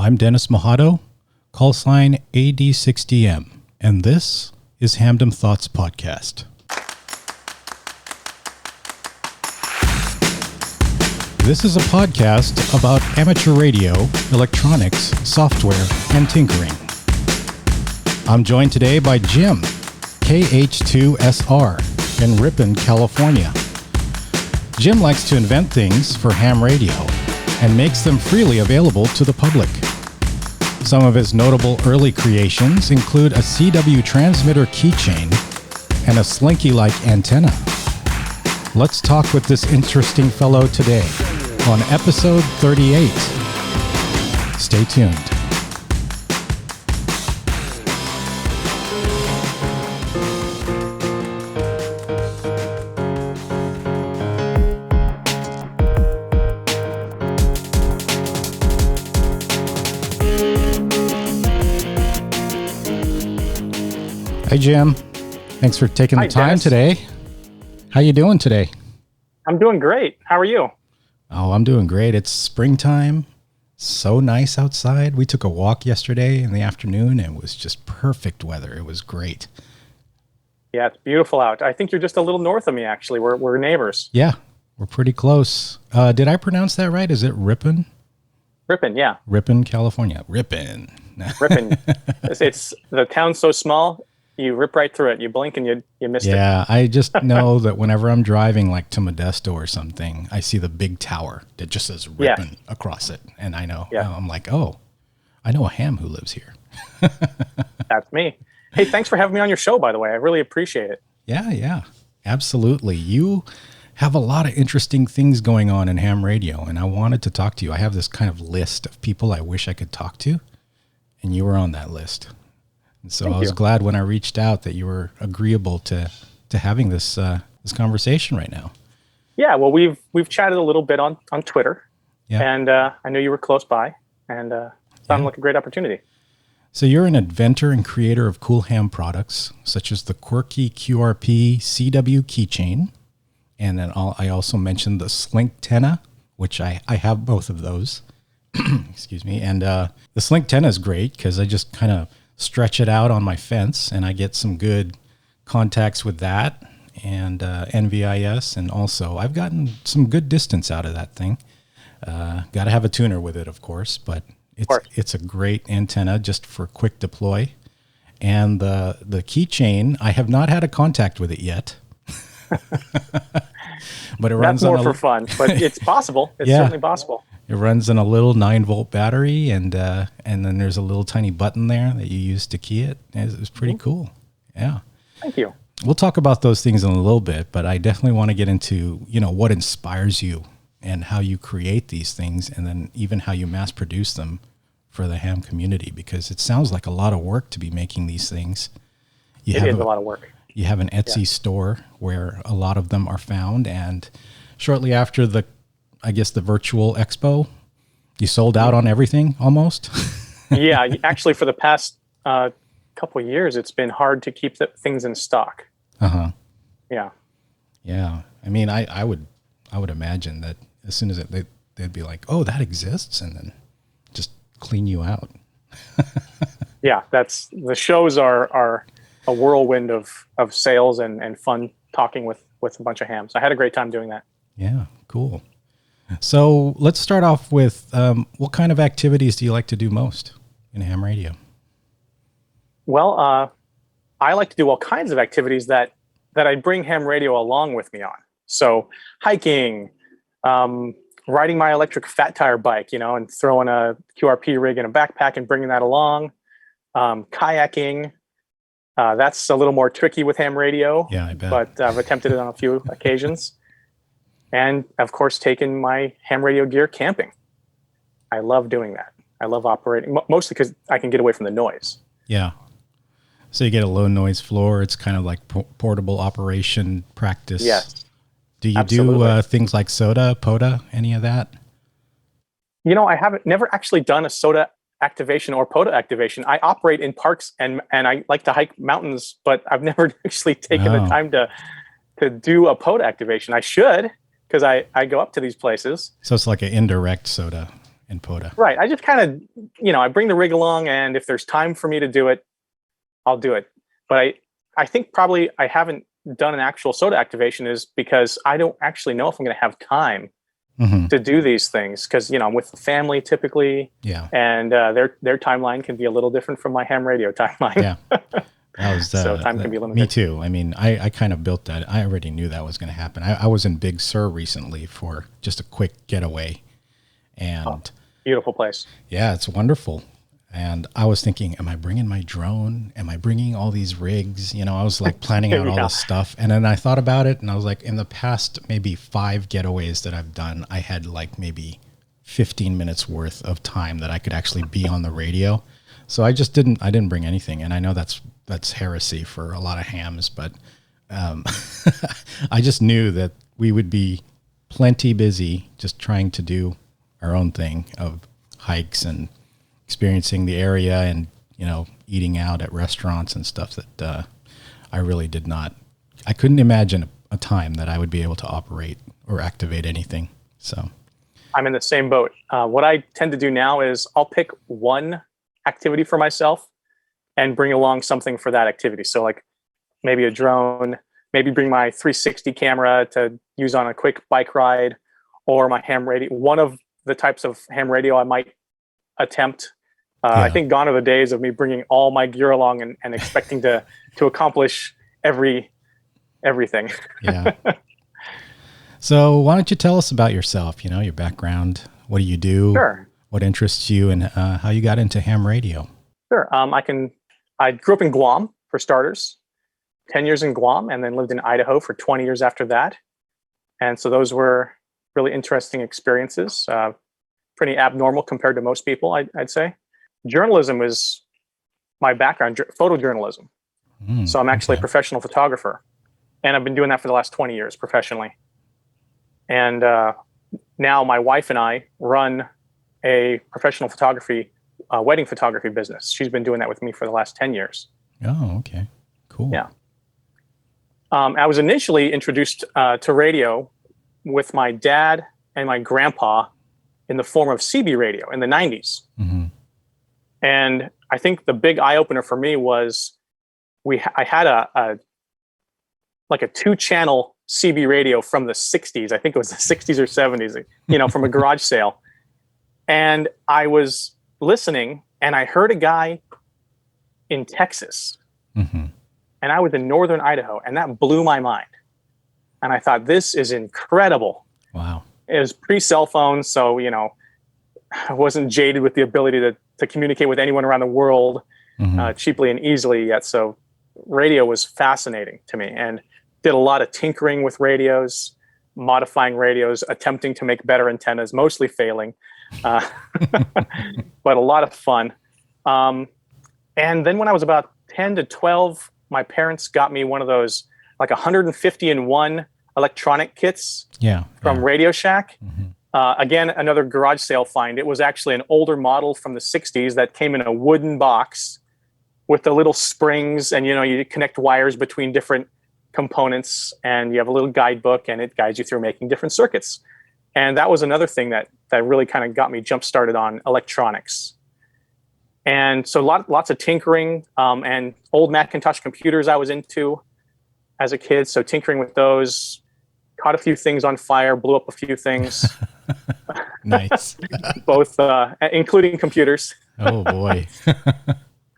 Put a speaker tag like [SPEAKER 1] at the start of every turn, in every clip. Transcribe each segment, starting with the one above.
[SPEAKER 1] I'm Dennis Mojado, call sign AD6DM, and this is Hamdom Thoughts Podcast. This is a podcast about amateur radio, electronics, software, and tinkering. I'm joined today by Jim, KH2SR, in Ripon, California. Jim likes to invent things for ham radio and makes them freely available to the public. Some of his notable early creations include a CW transmitter keychain and a slinky-like antenna. Let's talk with this interesting fellow today on episode 38. Stay tuned. Hi, Jim. Thanks for taking the time today. How you doing today?
[SPEAKER 2] I'm doing great. How are you?
[SPEAKER 1] Oh, I'm doing great. It's springtime. So nice outside. We took a walk yesterday in the afternoon and it was just perfect weather. It was great.
[SPEAKER 2] Yeah, it's beautiful out. I think you're just a little north of me, actually. We're neighbors.
[SPEAKER 1] Yeah, we're pretty close. Did I pronounce that right? Is it Ripon?
[SPEAKER 2] Ripon, yeah.
[SPEAKER 1] Ripon, California. Ripon.
[SPEAKER 2] Ripon. It's the town's so small. You rip right through it. You blink and you missed it.
[SPEAKER 1] Yeah, I just know that whenever I'm driving like to Modesto or something, I see the big tower that just says Ripon across it. And I know, I'm like, oh, I know a ham who lives here.
[SPEAKER 2] That's me. Hey, thanks for having me on your show, by the way. I really appreciate it.
[SPEAKER 1] Yeah, absolutely. You have a lot of interesting things going on in ham radio, and I wanted to talk to you. I have this kind of list of people I wish I could talk to, and you were on that list. So I was glad when I reached out that you were agreeable to having this this conversation right now.
[SPEAKER 2] Yeah, well, we've chatted a little bit on Twitter, and I knew you were close by, and sounded like a great opportunity.
[SPEAKER 1] So you're an inventor and creator of cool ham products, such as the Quirky QRP CW keychain, and then I also mentioned the Slink-tenna, which I have both of those. Excuse me. And the Slink-tenna is great because I just kind of stretch it out on my fence and I get some good contacts with that and NVIS. And also I've gotten some good distance out of that thing. Got to have a tuner with it, of course, but it's a great antenna just for quick deploy. And the keychain, I have not had a contact with it yet. But it runs
[SPEAKER 2] more for fun, but it's possible. It's certainly possible.
[SPEAKER 1] It runs on a little 9-volt battery, and then there's a little tiny button there that you use to key it. It's pretty cool. Yeah.
[SPEAKER 2] Thank you.
[SPEAKER 1] We'll talk about those things in a little bit, but I definitely want to get into, what inspires you and how you create these things, and then even how you mass produce them for the ham community, because it sounds like a lot of work to be making these things.
[SPEAKER 2] It is a lot of work.
[SPEAKER 1] You have an Etsy store where a lot of them are found, and shortly after the virtual expo, you sold out on everything almost.
[SPEAKER 2] Yeah, actually for the past couple of years, it's been hard to keep things in stock.
[SPEAKER 1] Uh-huh.
[SPEAKER 2] Yeah.
[SPEAKER 1] Yeah. I mean, I would imagine that as soon as they'd be like, oh, that exists, and then just clean you out.
[SPEAKER 2] Yeah, the shows are a whirlwind of sales and fun talking with a bunch of hams. I had a great time doing that.
[SPEAKER 1] Yeah, cool. So let's start off with what kind of activities do you like to do most in ham radio?
[SPEAKER 2] Well, I like to do all kinds of activities that I bring ham radio along with me on. So hiking, riding my electric fat tire bike, and throwing a QRP rig in a backpack and bringing that along, kayaking. That's a little more tricky with ham radio.
[SPEAKER 1] Yeah, I bet.
[SPEAKER 2] But I've attempted it on a few occasions. And, of course, taking my ham radio gear camping. I love doing that. I love operating, mostly because I can get away from the noise.
[SPEAKER 1] Yeah. So you get a low noise floor. It's kind of like portable operation practice.
[SPEAKER 2] Yes.
[SPEAKER 1] Do you do things like SOTA, POTA, any of that?
[SPEAKER 2] I never actually done a SOTA activation or POTA activation. I operate in parks and I like to hike mountains, but I've never actually taken the time to do a POTA activation. I should, because I go up to these places.
[SPEAKER 1] So it's like an indirect SOTA in POTA.
[SPEAKER 2] Right. I just kind of, I bring the rig along, and if there's time for me to do it, I'll do it. But I think probably I haven't done an actual SOTA activation is because I don't actually know if I'm going to have time to do these things, because I'm with the family typically, and their timeline can be a little different from my ham radio timeline.
[SPEAKER 1] Yeah, that was
[SPEAKER 2] so time can be limited.
[SPEAKER 1] Me too. I mean, I kind of built that. I already knew that was going to happen. I was in Big Sur recently for just a quick getaway, and
[SPEAKER 2] beautiful place.
[SPEAKER 1] Yeah, it's wonderful. And I was thinking, am I bringing my drone? Am I bringing all these rigs? I was like planning out all this stuff. And then I thought about it, and I was like, in the past maybe 5 getaways that I've done, I had like maybe 15 minutes worth of time that I could actually be on the radio. So I didn't bring anything. And I know that's heresy for a lot of hams, but I just knew that we would be plenty busy just trying to do our own thing of hikes and experiencing the area and, eating out at restaurants and stuff that I really I couldn't imagine a time that I would be able to operate or activate anything. So
[SPEAKER 2] I'm in the same boat. What I tend to do now is I'll pick one activity for myself and bring along something for that activity. So like maybe a drone, maybe bring my 360 camera to use on a quick bike ride, or my ham radio. One of the types of ham radio I might attempt. I think gone are the days of me bringing all my gear along and expecting to accomplish everything.
[SPEAKER 1] Yeah. So why don't you tell us about yourself, your background, what do you do?
[SPEAKER 2] Sure.
[SPEAKER 1] What interests you, and how you got into ham radio?
[SPEAKER 2] Sure. I grew up in Guam, for starters, 10 years in Guam, and then lived in Idaho for 20 years after that. And so those were really interesting experiences. Pretty abnormal compared to most people, I'd say. Journalism is my background, photojournalism. So I'm actually a professional photographer, and I've been doing that for the last 20 years professionally. And now my wife and I run a professional photography, wedding photography business. She's been doing that with me for the last 10 years.
[SPEAKER 1] Oh, okay. Cool.
[SPEAKER 2] Yeah. I was initially introduced to radio with my dad and my grandpa in the form of CB radio in the 90s. And I think the big eye opener for me was I had a 2-channel CB radio from the 60s. I think it was the 60s or 70s, from a garage sale. And I was listening, and I heard a guy in Texas, and I was in northern Idaho, and that blew my mind. And I thought, this is incredible.
[SPEAKER 1] Wow.
[SPEAKER 2] It was pre-cell phone, so, I wasn't jaded with the ability to communicate with anyone around the world cheaply and easily yet. So radio was fascinating to me, and did a lot of tinkering with radios, modifying radios, attempting to make better antennas, mostly failing, but a lot of fun. And then when I was about 10 to 12, my parents got me one of those like 150-in-1 electronic kits from Radio Shack. Again, another garage sale find. It was actually an older model from the 60s that came in a wooden box with the little springs, and you connect wires between different components, and you have a little guidebook, and it guides you through making different circuits. And that was another thing that really kind of got me jump started on electronics. And so lots of tinkering, and old Macintosh computers I was into as a kid. So tinkering with those, caught a few things on fire, blew up a few things.
[SPEAKER 1] Nice.
[SPEAKER 2] Both, including computers.
[SPEAKER 1] Oh boy.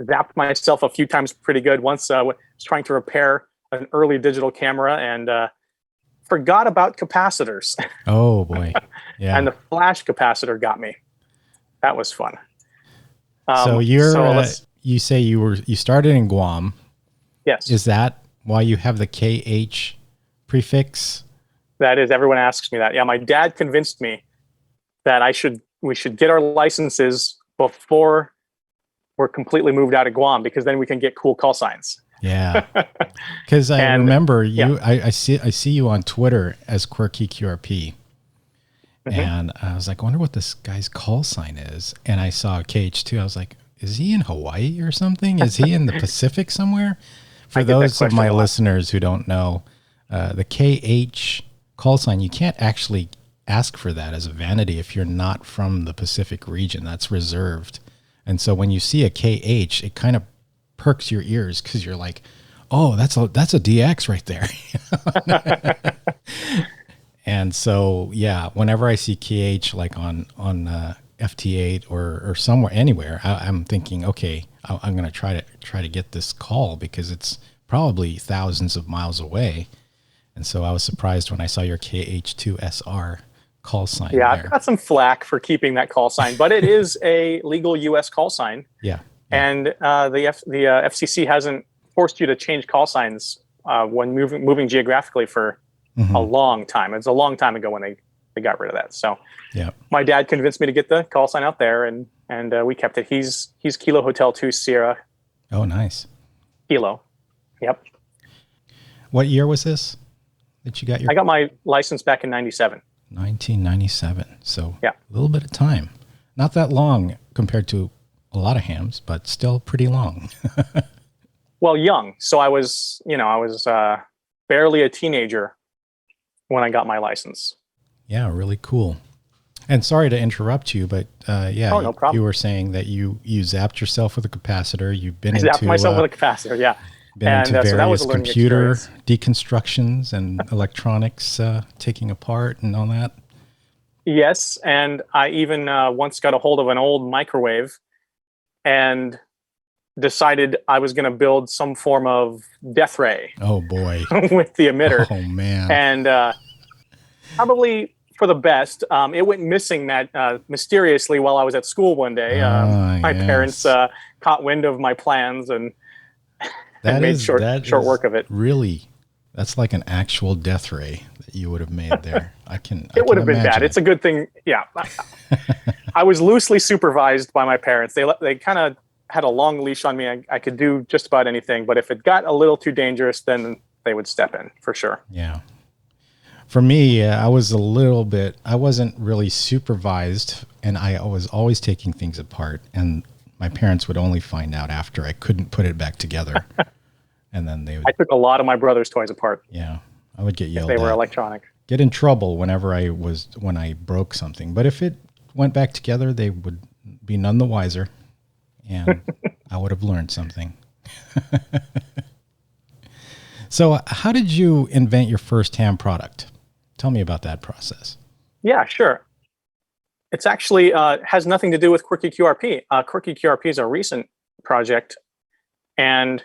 [SPEAKER 2] Zapped myself a few times pretty good. Once I was trying to repair an early digital camera and forgot about capacitors.
[SPEAKER 1] Oh boy. Yeah.
[SPEAKER 2] And the flash capacitor got me. That was fun.
[SPEAKER 1] So you say you started in Guam.
[SPEAKER 2] Yes.
[SPEAKER 1] Is that why you have the KH prefix?
[SPEAKER 2] That is, everyone asks me that. Yeah, my dad convinced me that we should get our licenses before we're completely moved out of Guam, because then we can get cool call signs.
[SPEAKER 1] Yeah. Because I remember you, I see you on Twitter as Quirky QRP. And I was like, I wonder what this guy's call sign is. And I saw KH2. I was like, is he in Hawaii or something? Is he in the Pacific somewhere? For those of my listeners who don't know, the KH call sign, you can't actually ask for that as a vanity if you're not from the Pacific region. That's reserved. And so when you see a KH, it kind of perks your ears because you're like, oh, that's a DX right there. And so, yeah, whenever I see KH like on FT8 or somewhere, anywhere, I'm thinking, okay, I'm going to try to get this call because it's probably thousands of miles away. And so I was surprised when I saw your KH2SR call sign.
[SPEAKER 2] Yeah,
[SPEAKER 1] there.
[SPEAKER 2] I've got some flack for keeping that call sign, but it is a legal U.S. call sign.
[SPEAKER 1] Yeah.
[SPEAKER 2] And the FCC hasn't forced you to change call signs when moving geographically for a long time. It's a long time ago when they got rid of that. So
[SPEAKER 1] yeah,
[SPEAKER 2] my dad convinced me to get the call sign out there, and we kept it. He's Kilo Hotel 2 Sierra.
[SPEAKER 1] Oh, nice.
[SPEAKER 2] Kilo. Yep.
[SPEAKER 1] What year was this that you got your?
[SPEAKER 2] I got my license back in 97.
[SPEAKER 1] 1997. So
[SPEAKER 2] yeah,
[SPEAKER 1] a little bit of time. Not that long compared to a lot of hams, but still pretty long.
[SPEAKER 2] Well, young. So I was barely a teenager when I got my license.
[SPEAKER 1] Yeah, really cool. And sorry to interrupt you, but yeah,
[SPEAKER 2] no problem.
[SPEAKER 1] You were saying that you zapped yourself with a capacitor. You've been
[SPEAKER 2] zapped myself with a capacitor, yeah.
[SPEAKER 1] Been into various computer deconstructions and electronics taking apart and all that.
[SPEAKER 2] Yes, and I even once got a hold of an old microwave and decided I was going to build some form of death ray.
[SPEAKER 1] Oh boy!
[SPEAKER 2] With the emitter.
[SPEAKER 1] Oh man!
[SPEAKER 2] And probably for the best. It went missing that mysteriously while I was at school one day. My parents caught wind of my plans and made short work of it.
[SPEAKER 1] Really, that's like an actual death ray that you would have made there.
[SPEAKER 2] It would have been bad. It's a good thing. Yeah, I was loosely supervised by my parents. They kind of had a long leash on me. I could do just about anything, but if it got a little too dangerous, then they would step in for sure.
[SPEAKER 1] Yeah. For me, I wasn't really supervised, and I was always taking things apart, and my parents would only find out after I couldn't put it back together. And then I
[SPEAKER 2] took a lot of my brother's toys apart.
[SPEAKER 1] Yeah. I would get yelled at.
[SPEAKER 2] They were electronic.
[SPEAKER 1] Get in trouble when I broke something. But if it went back together, they would be none the wiser, and I would have learned something. So how did you invent your first ham product? Tell me about that process.
[SPEAKER 2] Yeah, sure. It's actually has nothing to do with Quirky QRP. Quirky QRP is a recent project, and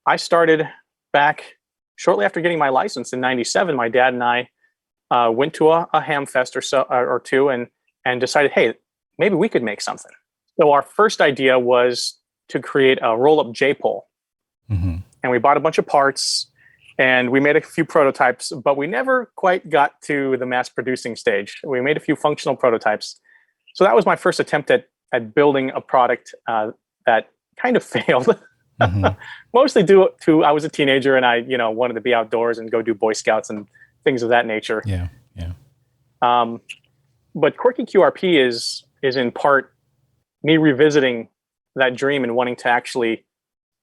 [SPEAKER 2] I started back shortly after getting my license in 97. My dad and I went to a ham fest or two and decided, hey, maybe we could make something. So our first idea was to create a roll-up J-pole.
[SPEAKER 1] Mm-hmm.
[SPEAKER 2] And we bought a bunch of parts and we made a few prototypes, but we never quite got to the mass producing stage. We made a few functional prototypes. So that was my first attempt at building a product that kind of failed. Mm-hmm. Mostly due to I was a teenager and I wanted to be outdoors and go do Boy Scouts and things of that nature.
[SPEAKER 1] Yeah.
[SPEAKER 2] But Quirky QRP is in part me revisiting that dream and wanting to actually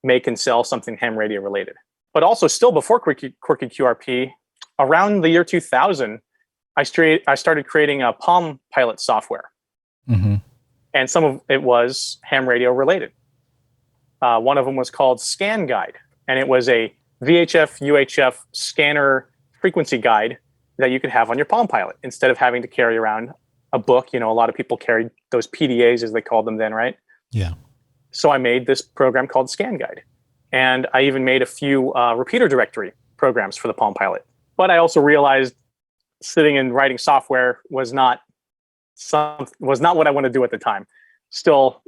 [SPEAKER 2] make and sell something ham radio related. But also still before Quirky QRP, around the year 2000, I started creating a Palm Pilot software.
[SPEAKER 1] Mm-hmm.
[SPEAKER 2] And some of it was ham radio related. One of them was called Scan Guide, and it was a VHF, UHF scanner frequency guide that you could have on your Palm Pilot instead of having to carry around a book. A lot of people carried those PDAs as they called them then, right?
[SPEAKER 1] Yeah.
[SPEAKER 2] So I made this program called Scan Guide, and I even made a few repeater directory programs for the Palm Pilot. But I also realized sitting and writing software was not what I wanted to do at the time. Still,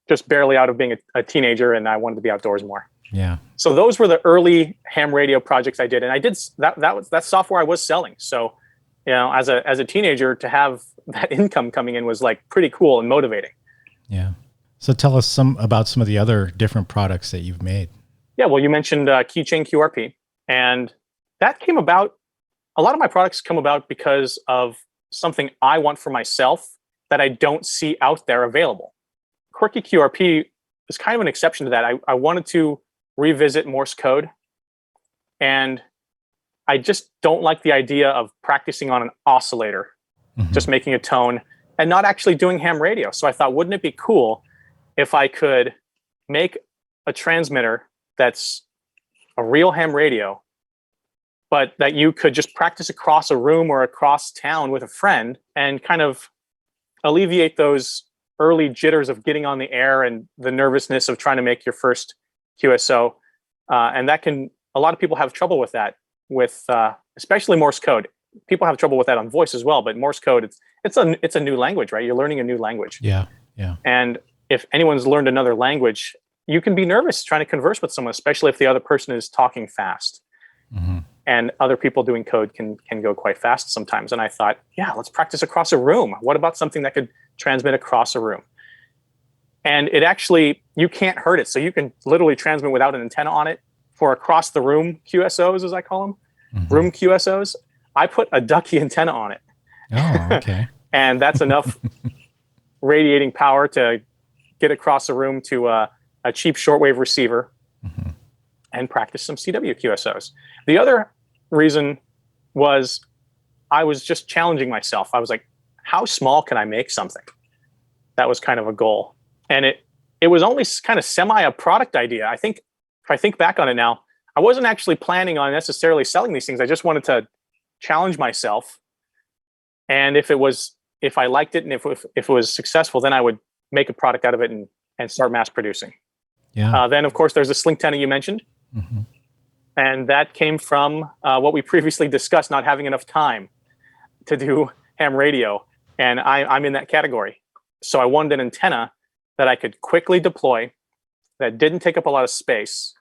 [SPEAKER 2] just barely out of being a teenager, and I wanted to be outdoors more.
[SPEAKER 1] Yeah.
[SPEAKER 2] So those were the early ham radio projects I did, and I did that software I was selling. So, as a teenager, to have that income coming in was like pretty cool and motivating.
[SPEAKER 1] Yeah. So tell us about some of the other different products that you've made.
[SPEAKER 2] Yeah. Well, you mentioned keychain QRP, and that came about. A lot of my products come about because of something I want for myself that I don't see out there available. Quirky QRP is kind of an exception to that. I wanted to revisit Morse code, and I just don't like the idea of practicing on an oscillator, just making a tone and not actually doing ham radio. So I thought, wouldn't it be cool if I could make a transmitter that's a real ham radio, but that you could just practice across a room or across town with a friend and kind of alleviate those early jitters of getting on the air and the nervousness of trying to make your first QSO. And that can, a lot of people have trouble with that, with especially Morse code. People have trouble with that on voice as well, but Morse code, it's a new language, right? You're learning a new language.
[SPEAKER 1] Yeah, yeah.
[SPEAKER 2] And if anyone's learned another language, you can be nervous trying to converse with someone, especially if the other person is talking fast. And other people doing code can go quite fast sometimes. And I thought, yeah, let's practice across a room. What about something that could transmit across a room? And it actually, you can't hurt it. So you can literally transmit without an antenna on it for across the room QSOs, as I call them, room QSOs. I put a ducky antenna on it.
[SPEAKER 1] Oh, okay.
[SPEAKER 2] And that's enough radiating power to get across the room to a cheap shortwave receiver and practice some CW QSOs. The other reason was I was just challenging myself. I was like, how small can I make something? That was kind of a goal. And it was only kind of semi a product idea. I think if I think back on it now, I wasn't actually planning on necessarily selling these things. I just wanted to challenge myself. And if I liked it and if it was successful, then I would make a product out of it and start mass producing.
[SPEAKER 1] Yeah.
[SPEAKER 2] Then of course there's the Slink antenna you mentioned. And that came from what we previously discussed, not having enough time to do ham radio. And I'm in that category. So I wanted an antenna that I could quickly deploy, that didn't take up a lot of space,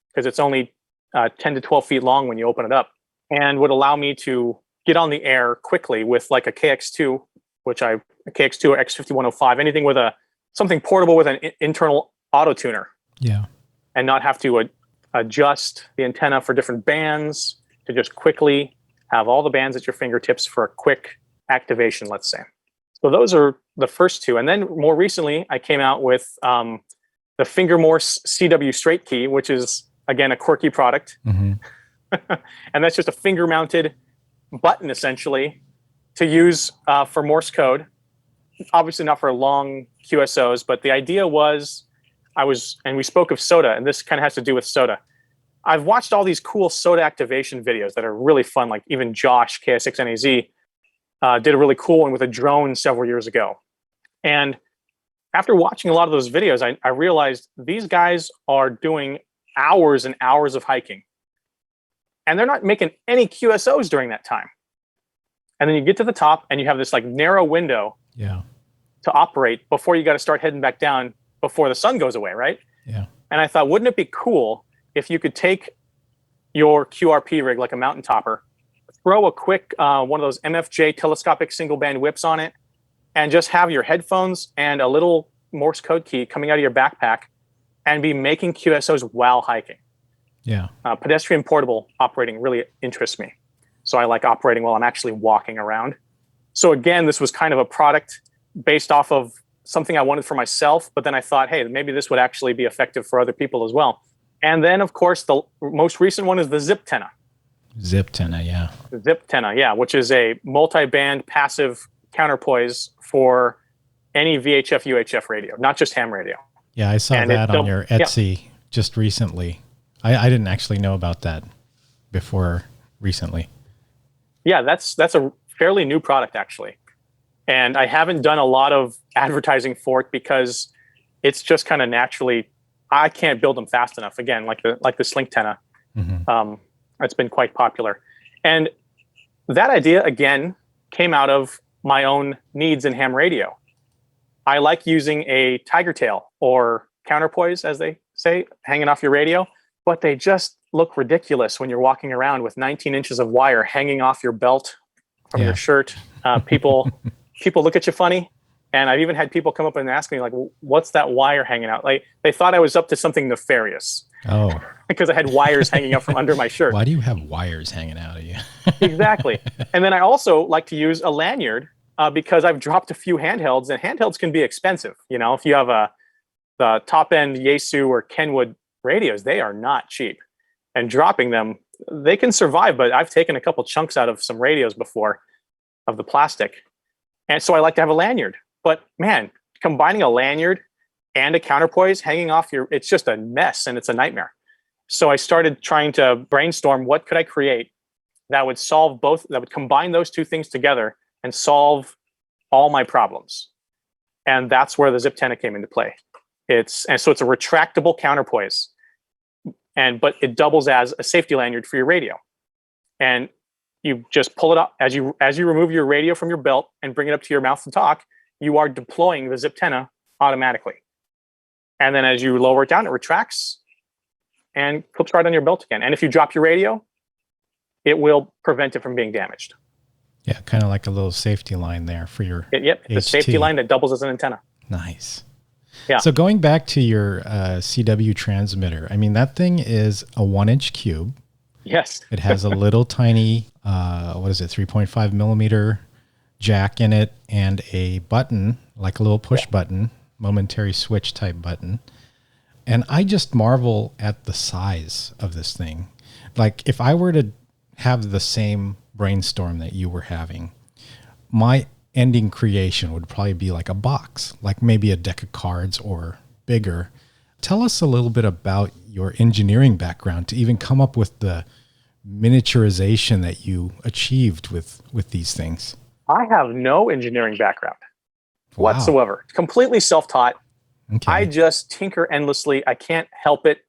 [SPEAKER 2] because it's only 10 to 12 feet long when you open it up, and would allow me to get on the air quickly with like a KX2, a KX2 or X5105, anything with something portable with an internal auto tuner.
[SPEAKER 1] Yeah.
[SPEAKER 2] And not have to adjust the antenna for different bands, to just quickly have all the bands at your fingertips for a quick activation, let's say. So those are the first two. And then more recently, I came out with the Finger Morse CW straight key, which is, again, a Quirky product. And that's just a finger-mounted button, essentially, to use for Morse code. Obviously not for long QSOs, but the idea was, and we spoke of SOTA, and this kind of has to do with SOTA. I've watched all these cool SOTA activation videos that are really fun, like even Josh, KS6NAZ, did a really cool one with a drone several years ago. And after watching a lot of those videos, I realized these guys are doing hours and hours of hiking. And they're not making any QSOs during that time. And then you get to the top and you have this like narrow window to operate before you got to start heading back down before the sun goes away, right?
[SPEAKER 1] Yeah.
[SPEAKER 2] And I thought, wouldn't it be cool if you could take your QRP rig, like a mountain topper, throw a quick one of those MFJ telescopic single band whips on it, and just have your headphones and a little Morse code key coming out of your backpack and be making QSOs while hiking.
[SPEAKER 1] Yeah.
[SPEAKER 2] Pedestrian portable operating really interests me. So I like operating while I'm actually walking around. So again, this was kind of a product based off of something I wanted for myself, but then I thought, hey, maybe this would actually be effective for other people as well. And then, of course, the most recent one is the Zip Tenna.
[SPEAKER 1] Zip Tenna, yeah.
[SPEAKER 2] Zip Tenna, yeah, which is a multi-band passive counterpoise for any VHF, UHF radio, not just ham radio.
[SPEAKER 1] Yeah, I saw that on your Etsy just recently. I didn't actually know about that before recently. Yeah,
[SPEAKER 2] that's a fairly new product, actually. And I haven't done a lot of advertising for it because it's just kind of naturally, I can't build them fast enough. Again, like the Slink Tenna, it's been quite popular. And that idea, again, came out of my own needs in ham radio. I like using a tiger tail or counterpoise, as they say, hanging off your radio, but they just look ridiculous when you're walking around with 19 inches of wire hanging off your belt from your shirt. People look at you funny. And I've even had people come up and ask me, like, what's that wire hanging out? Like, they thought I was up to something nefarious.
[SPEAKER 1] Oh.
[SPEAKER 2] Because I had wires hanging out from under my shirt.
[SPEAKER 1] Why do you have wires hanging out of you?
[SPEAKER 2] Exactly. And then I also like to use a lanyard because I've dropped a few handhelds, and handhelds can be expensive. You know, if you have the top-end Yaesu or Kenwood radios, they are not cheap. And dropping them they can survive, but I've taken a couple chunks out of some radios before of the plastic. And so I like to have a lanyard. But man, combining a lanyard and a counterpoise hanging off it's just a mess and it's a nightmare. So I started trying to brainstorm what could I create that would combine those two things together and solve all my problems. And that's where the zip tenna came into play. So it's a retractable counterpoise, but it doubles as a safety lanyard for your radio. And you just pull it up as you remove your radio from your belt and bring it up to your mouth to talk, you are deploying the zip tenna automatically. And then as you lower it down, it retracts and clips right on your belt again. And if you drop your radio, it will prevent it from being damaged.
[SPEAKER 1] Yeah, kind of like a little safety line there for your
[SPEAKER 2] Yep, the safety line that doubles as an antenna.
[SPEAKER 1] Nice.
[SPEAKER 2] Yeah.
[SPEAKER 1] So going back to your CW transmitter, I mean, that thing is a 1-inch cube.
[SPEAKER 2] Yes.
[SPEAKER 1] It has a little tiny, 3.5 millimeter jack in it and a button, like a little push button, momentary switch type button. And I just marvel at the size of this thing. Like if I were to have the same brainstorm that you were having, my ending creation would probably be like a box, like maybe a deck of cards or bigger. Tell us a little bit about your engineering background to even come up with the miniaturization that you achieved with these things.
[SPEAKER 2] I have no engineering background whatsoever. Completely self-taught.
[SPEAKER 1] Okay.
[SPEAKER 2] I just tinker endlessly. I can't help it.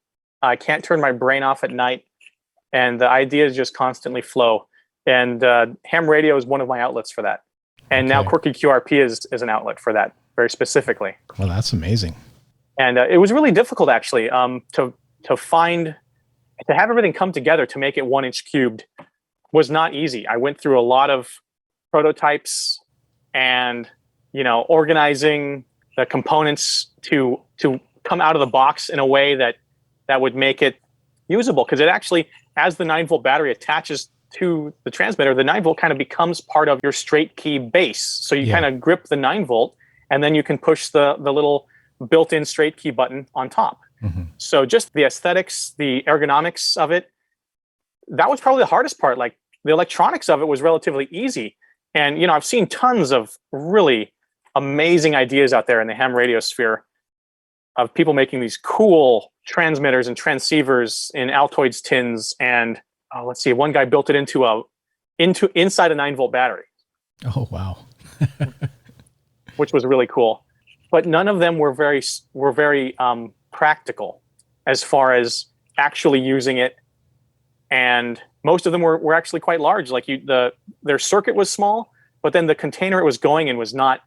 [SPEAKER 2] I can't turn my brain off at night. And the ideas just constantly flow. And ham radio is one of my outlets for that. And now Quirky QRP is an outlet for that, very specifically.
[SPEAKER 1] Well, that's amazing.
[SPEAKER 2] And it was really difficult, actually, to have everything come together to make it 1-inch cubed was not easy. I went through a lot of prototypes and, organizing the components to come out of the box in a way that would make it usable. Because it actually, as the 9-volt battery attaches to the transmitter, the 9-volt kind of becomes part of your straight key base. So you kind of grip the 9-volt, and then you can push the little built-in straight key button on top. Mm-hmm. So just the aesthetics, the ergonomics of it, that was probably the hardest part. Like the electronics of it was relatively easy. And, I've seen tons of really amazing ideas out there in the ham radio sphere of people making these cool transmitters and transceivers in Altoids tins. And let's see, one guy built it inside a 9-volt battery.
[SPEAKER 1] Oh, wow.
[SPEAKER 2] Which was really cool. But none of them were very practical as far as actually using it. And most of them were actually quite large. Like their circuit was small, but then the container it was going in was not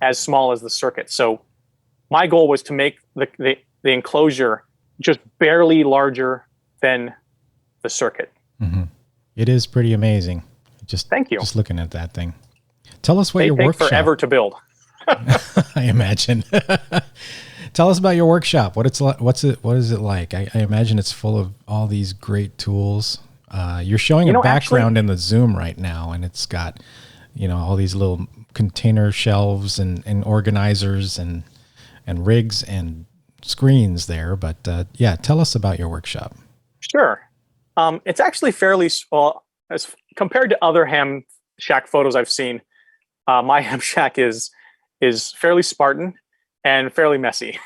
[SPEAKER 2] as small as the circuit. So my goal was to make the enclosure just barely larger than the circuit.
[SPEAKER 1] Mm-hmm. It is pretty amazing.
[SPEAKER 2] Thank you.
[SPEAKER 1] Just looking at that thing. Tell us what your workshop.
[SPEAKER 2] They take forever to build.
[SPEAKER 1] I imagine. Tell us about your workshop. What is it like? I imagine it's full of all these great tools. You're showing a background in the Zoom right now, and it's got, all these little container shelves and organizers and rigs and screens there. But tell us about your workshop.
[SPEAKER 2] Sure. It's actually fairly small as compared to other ham shack photos I've seen. My ham shack is fairly Spartan and fairly messy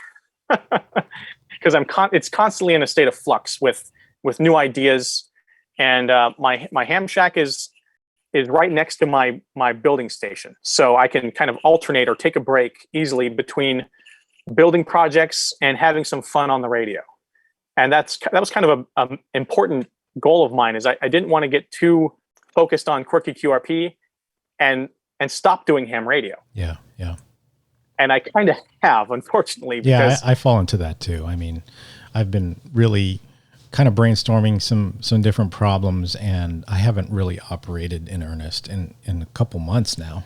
[SPEAKER 2] because it's constantly in a state of flux with new ideas. And my ham shack is right next to my building station, so I can kind of alternate or take a break easily between building projects and having some fun on the radio. And that was kind of a important goal of mine. Is I didn't want to get too focused on Quirky QRP and stop doing ham radio.
[SPEAKER 1] Yeah.
[SPEAKER 2] And I kind of have, unfortunately.
[SPEAKER 1] Yeah, I fall into that too. I mean, I've been really kind of brainstorming some different problems, and I haven't really operated in earnest in a couple months now.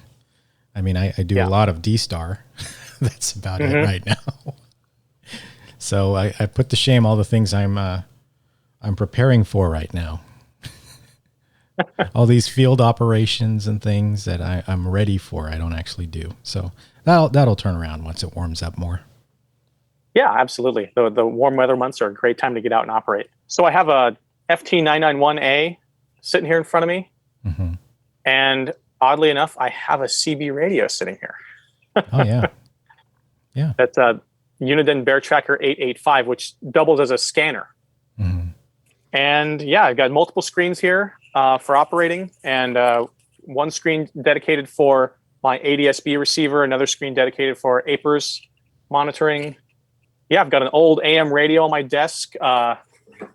[SPEAKER 1] I mean, I do a lot of D-Star. That's about it right now. So I put to shame all the things I'm preparing for right now. All these field operations and things that I'm ready for, I don't actually do. So that'll turn around once it warms up more. Yeah,
[SPEAKER 2] absolutely. The warm weather months are a great time to get out and operate. So I have FT991A sitting here in front of me.
[SPEAKER 1] Mm-hmm.
[SPEAKER 2] And oddly enough, I have a CB radio sitting here.
[SPEAKER 1] Oh, yeah. Yeah.
[SPEAKER 2] That's a Uniden Bear Tracker 885, which doubles as a scanner.
[SPEAKER 1] Mm-hmm.
[SPEAKER 2] And yeah, I've got multiple screens here for operating, and one screen dedicated for my ADSB receiver, another screen dedicated for APRS monitoring. Yeah, I've got an old AM radio on my desk.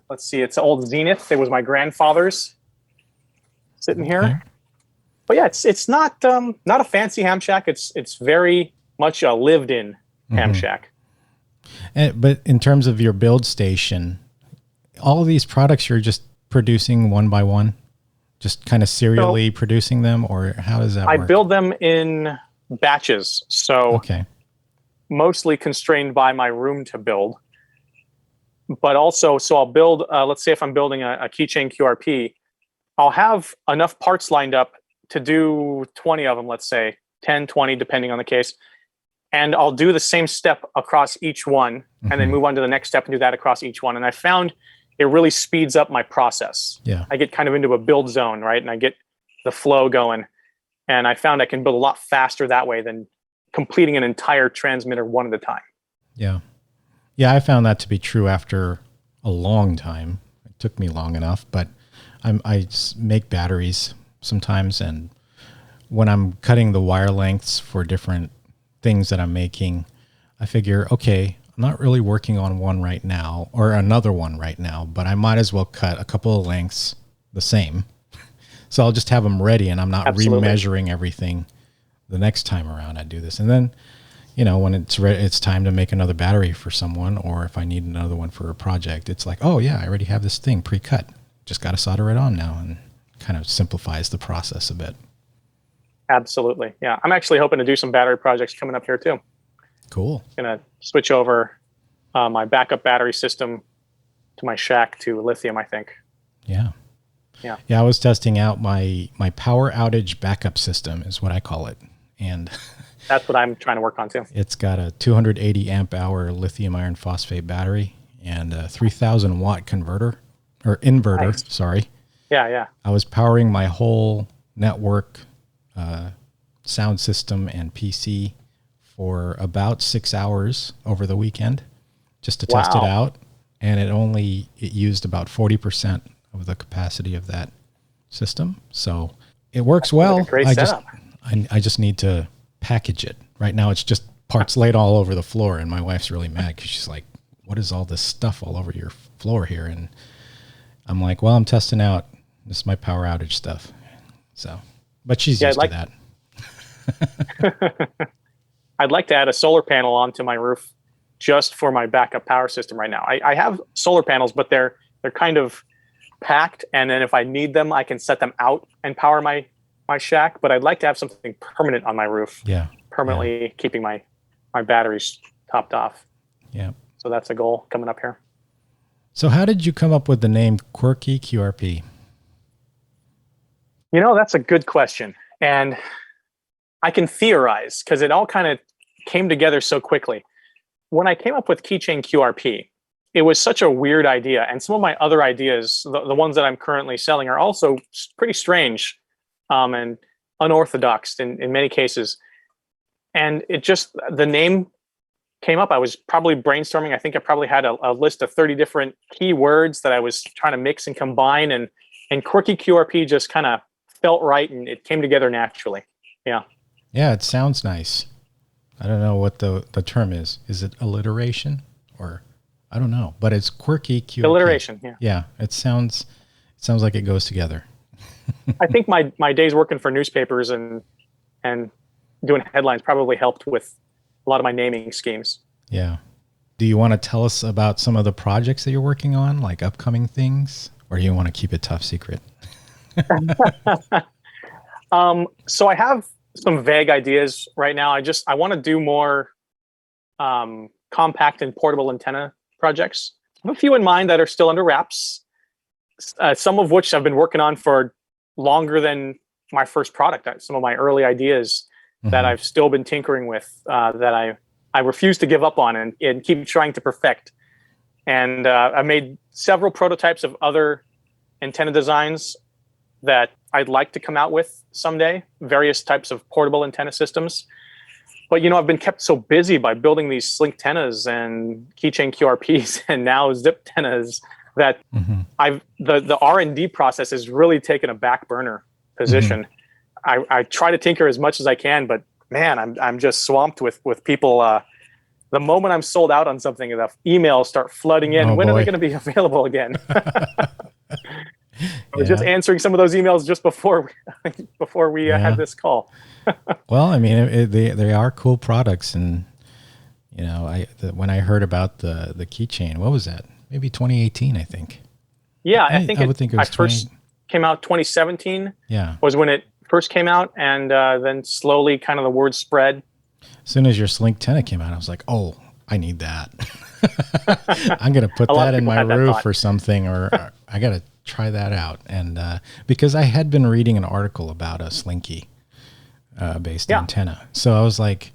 [SPEAKER 2] Let's see, it's an old Zenith. It was my grandfather's sitting here.
[SPEAKER 1] Okay.
[SPEAKER 2] But yeah, it's not a fancy ham shack. It's very much a lived-in ham shack.
[SPEAKER 1] But in terms of your build station, all of these products you're just producing one by one, just kind of serially producing them, or how does that work?
[SPEAKER 2] I build them in batches, so
[SPEAKER 1] okay.
[SPEAKER 2] Mostly constrained by my room to build. But also, so I'll build, let's say if I'm building a keychain QRP, I'll have enough parts lined up to do 20 of them, let's say 10, 20, depending on the case. And I'll do the same step across each one and then move on to the next step and do that across each one. And I found it really speeds up my process.
[SPEAKER 1] Yeah.
[SPEAKER 2] I get kind of into a build zone, right? And I get the flow going. And I found I can build a lot faster that way than completing an entire transmitter one at a time.
[SPEAKER 1] Yeah. Yeah, I found that to be true after a long time. It took me long enough, but I make batteries sometimes, and when I'm cutting the wire lengths for different things that I'm making, I figure, okay, I'm not really working on one right now or another one right now, but I might as well cut a couple of lengths the same. So I'll just have them ready, and I'm not remeasuring everything the next time around I do this. And then, you know, when it's time to make another battery for someone, or if I need another one for a project, it's like, oh yeah, I already have this thing pre-cut. Just got to solder it on now, and kind of simplifies the process a bit.
[SPEAKER 2] Absolutely. Yeah. I'm actually hoping to do some battery projects coming up here too.
[SPEAKER 1] Cool.
[SPEAKER 2] Going to switch over my backup battery system to my shack to lithium, I think.
[SPEAKER 1] Yeah.
[SPEAKER 2] Yeah.
[SPEAKER 1] Yeah. I was testing out my power outage backup system is what I call it. And
[SPEAKER 2] that's what I'm trying to work on too.
[SPEAKER 1] It's got a 280 amp hour lithium iron phosphate battery and a 3000 watt converter or inverter. Nice. Sorry.
[SPEAKER 2] Yeah. Yeah.
[SPEAKER 1] I was powering my whole network, sound system and PC for about 6 hours over the weekend just to test it out. And it used about 40% of the capacity of that system. So it works well.
[SPEAKER 2] Like a great setup.
[SPEAKER 1] I just need to package it. Right now it's just parts laid all over the floor, and my wife's really mad because she's like, what is all this stuff all over your floor here? And I'm like, well, I'm testing out. This is my power outage stuff. So, but she's used to that.
[SPEAKER 2] I'd like to add a solar panel onto my roof just for my backup power system right now. I have solar panels, but they're kind of packed. And then if I need them, I can set them out and power my shack. But I'd like to have something permanent on my roof.
[SPEAKER 1] Yeah.
[SPEAKER 2] Permanently keeping my batteries topped off.
[SPEAKER 1] Yeah.
[SPEAKER 2] So that's a goal coming up here.
[SPEAKER 1] So how did you come up with the name Quirky QRP?
[SPEAKER 2] You know, that's a good question. And I can theorize because it all kind of came together so quickly. When I came up with keychain QRP, it was such a weird idea. And some of my other ideas, the ones that I'm currently selling, are also pretty strange and unorthodox in many cases. And it just, the name came up. I was probably brainstorming. I think I probably had a list of 30 different keywords that I was trying to mix and combine. And Quirky QRP just kind of felt right, and it came together naturally. Yeah.
[SPEAKER 1] Yeah, it sounds nice. I don't know what the term is. Is it alliteration or I don't know, but it's Quirky QRP.
[SPEAKER 2] Alliteration, yeah.
[SPEAKER 1] Yeah, it sounds like it goes together.
[SPEAKER 2] I think my days working for newspapers and doing headlines probably helped with a lot of my naming schemes.
[SPEAKER 1] Yeah. Do you want to tell us about some of the projects that you're working on, like upcoming things, or do you want to keep it top secret?
[SPEAKER 2] So I have some vague ideas right now. I want to do more compact and portable antenna projects. I have a few in mind that are still under wraps, some of which I've been working on for longer than my first product. Some of my early ideas that I've still been tinkering with, that I refuse to give up on and keep trying to perfect. And I made several prototypes of other antenna designs that I'd like to come out with someday, various types of portable antenna systems. But, I've been kept so busy by building these slink antennas and keychain QRPs and now zip antennas that the R&D process has really taken a back burner position. I try to tinker as much as I can, but man, I'm just swamped with people. The moment I'm sold out on something, the emails start flooding in. When are they going to be available again? I was just answering some of those emails just before we had this call.
[SPEAKER 1] Well, I mean, they are cool products, and when I heard about the keychain, what was that? Maybe 2018, I think.
[SPEAKER 2] Yeah, I would think it was
[SPEAKER 1] first
[SPEAKER 2] came out 2017.
[SPEAKER 1] Yeah,
[SPEAKER 2] was when it first came out, and then slowly, kind of the word spread.
[SPEAKER 1] As soon as your Slink 10 came out, I was like, oh, I need that. I'm gonna put that in my roof or something, or I gotta try that out. And because I had been reading an article about a Slinky based antenna, so I was like,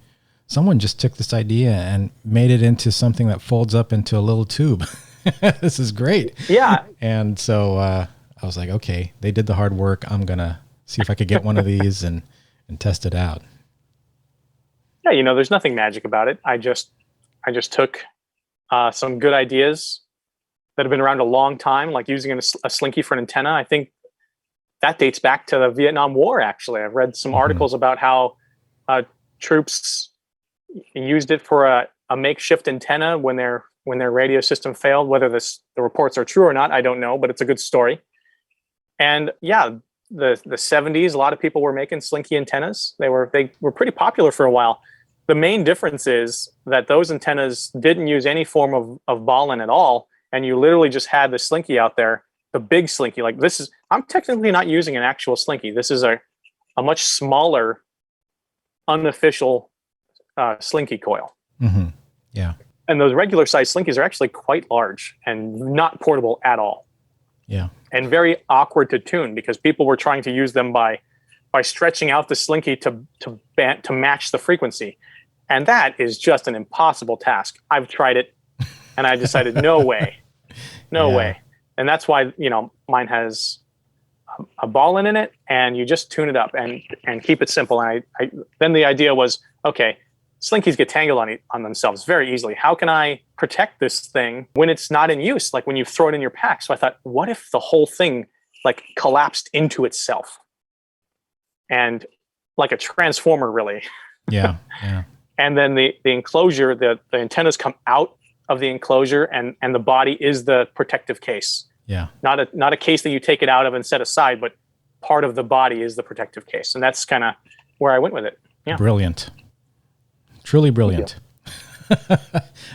[SPEAKER 1] someone just took this idea and made it into something that folds up into a little tube. This is great.
[SPEAKER 2] Yeah.
[SPEAKER 1] And so I was like, okay, they did the hard work. I'm gonna see if I could get one of these and test it out.
[SPEAKER 2] Yeah, there's nothing magic about it. I just took some good ideas that have been around a long time, like using a Slinky for an antenna. I think that dates back to the Vietnam War, actually. I've read some articles about how troops used it for a makeshift antenna when their radio system failed. Whether the reports are true or not, I don't know, but it's a good story. And yeah, the 70s, a lot of people were making Slinky antennas. They were pretty popular for a while. The main difference is that those antennas didn't use any form of ball-in at all, and you literally just had the Slinky out there, the big Slinky. Like this is, I'm technically not using an actual Slinky. This is a much smaller, unofficial Slinky coil.
[SPEAKER 1] Mm-hmm. Yeah.
[SPEAKER 2] And those regular size Slinkies are actually quite large and not portable at all.
[SPEAKER 1] Yeah.
[SPEAKER 2] And very awkward to tune because people were trying to use them by stretching out the Slinky to match the frequency. And that is just an impossible task. I've tried it and I decided, no way. No way. And that's why, mine has a ball-in in it, and you just tune it up and keep it simple. And then the idea was, okay, Slinkies get tangled on themselves very easily. How can I protect this thing when it's not in use, like when you throw it in your pack? So I thought, what if the whole thing like collapsed into itself? And like a transformer, really.
[SPEAKER 1] Yeah.
[SPEAKER 2] And then the enclosure, the antennas come out of the enclosure, and the body is the protective case.
[SPEAKER 1] Yeah.
[SPEAKER 2] Not a case that you take it out of and set aside, but part of the body is the protective case. And that's kind of where I went with it. Yeah.
[SPEAKER 1] Brilliant. Truly brilliant.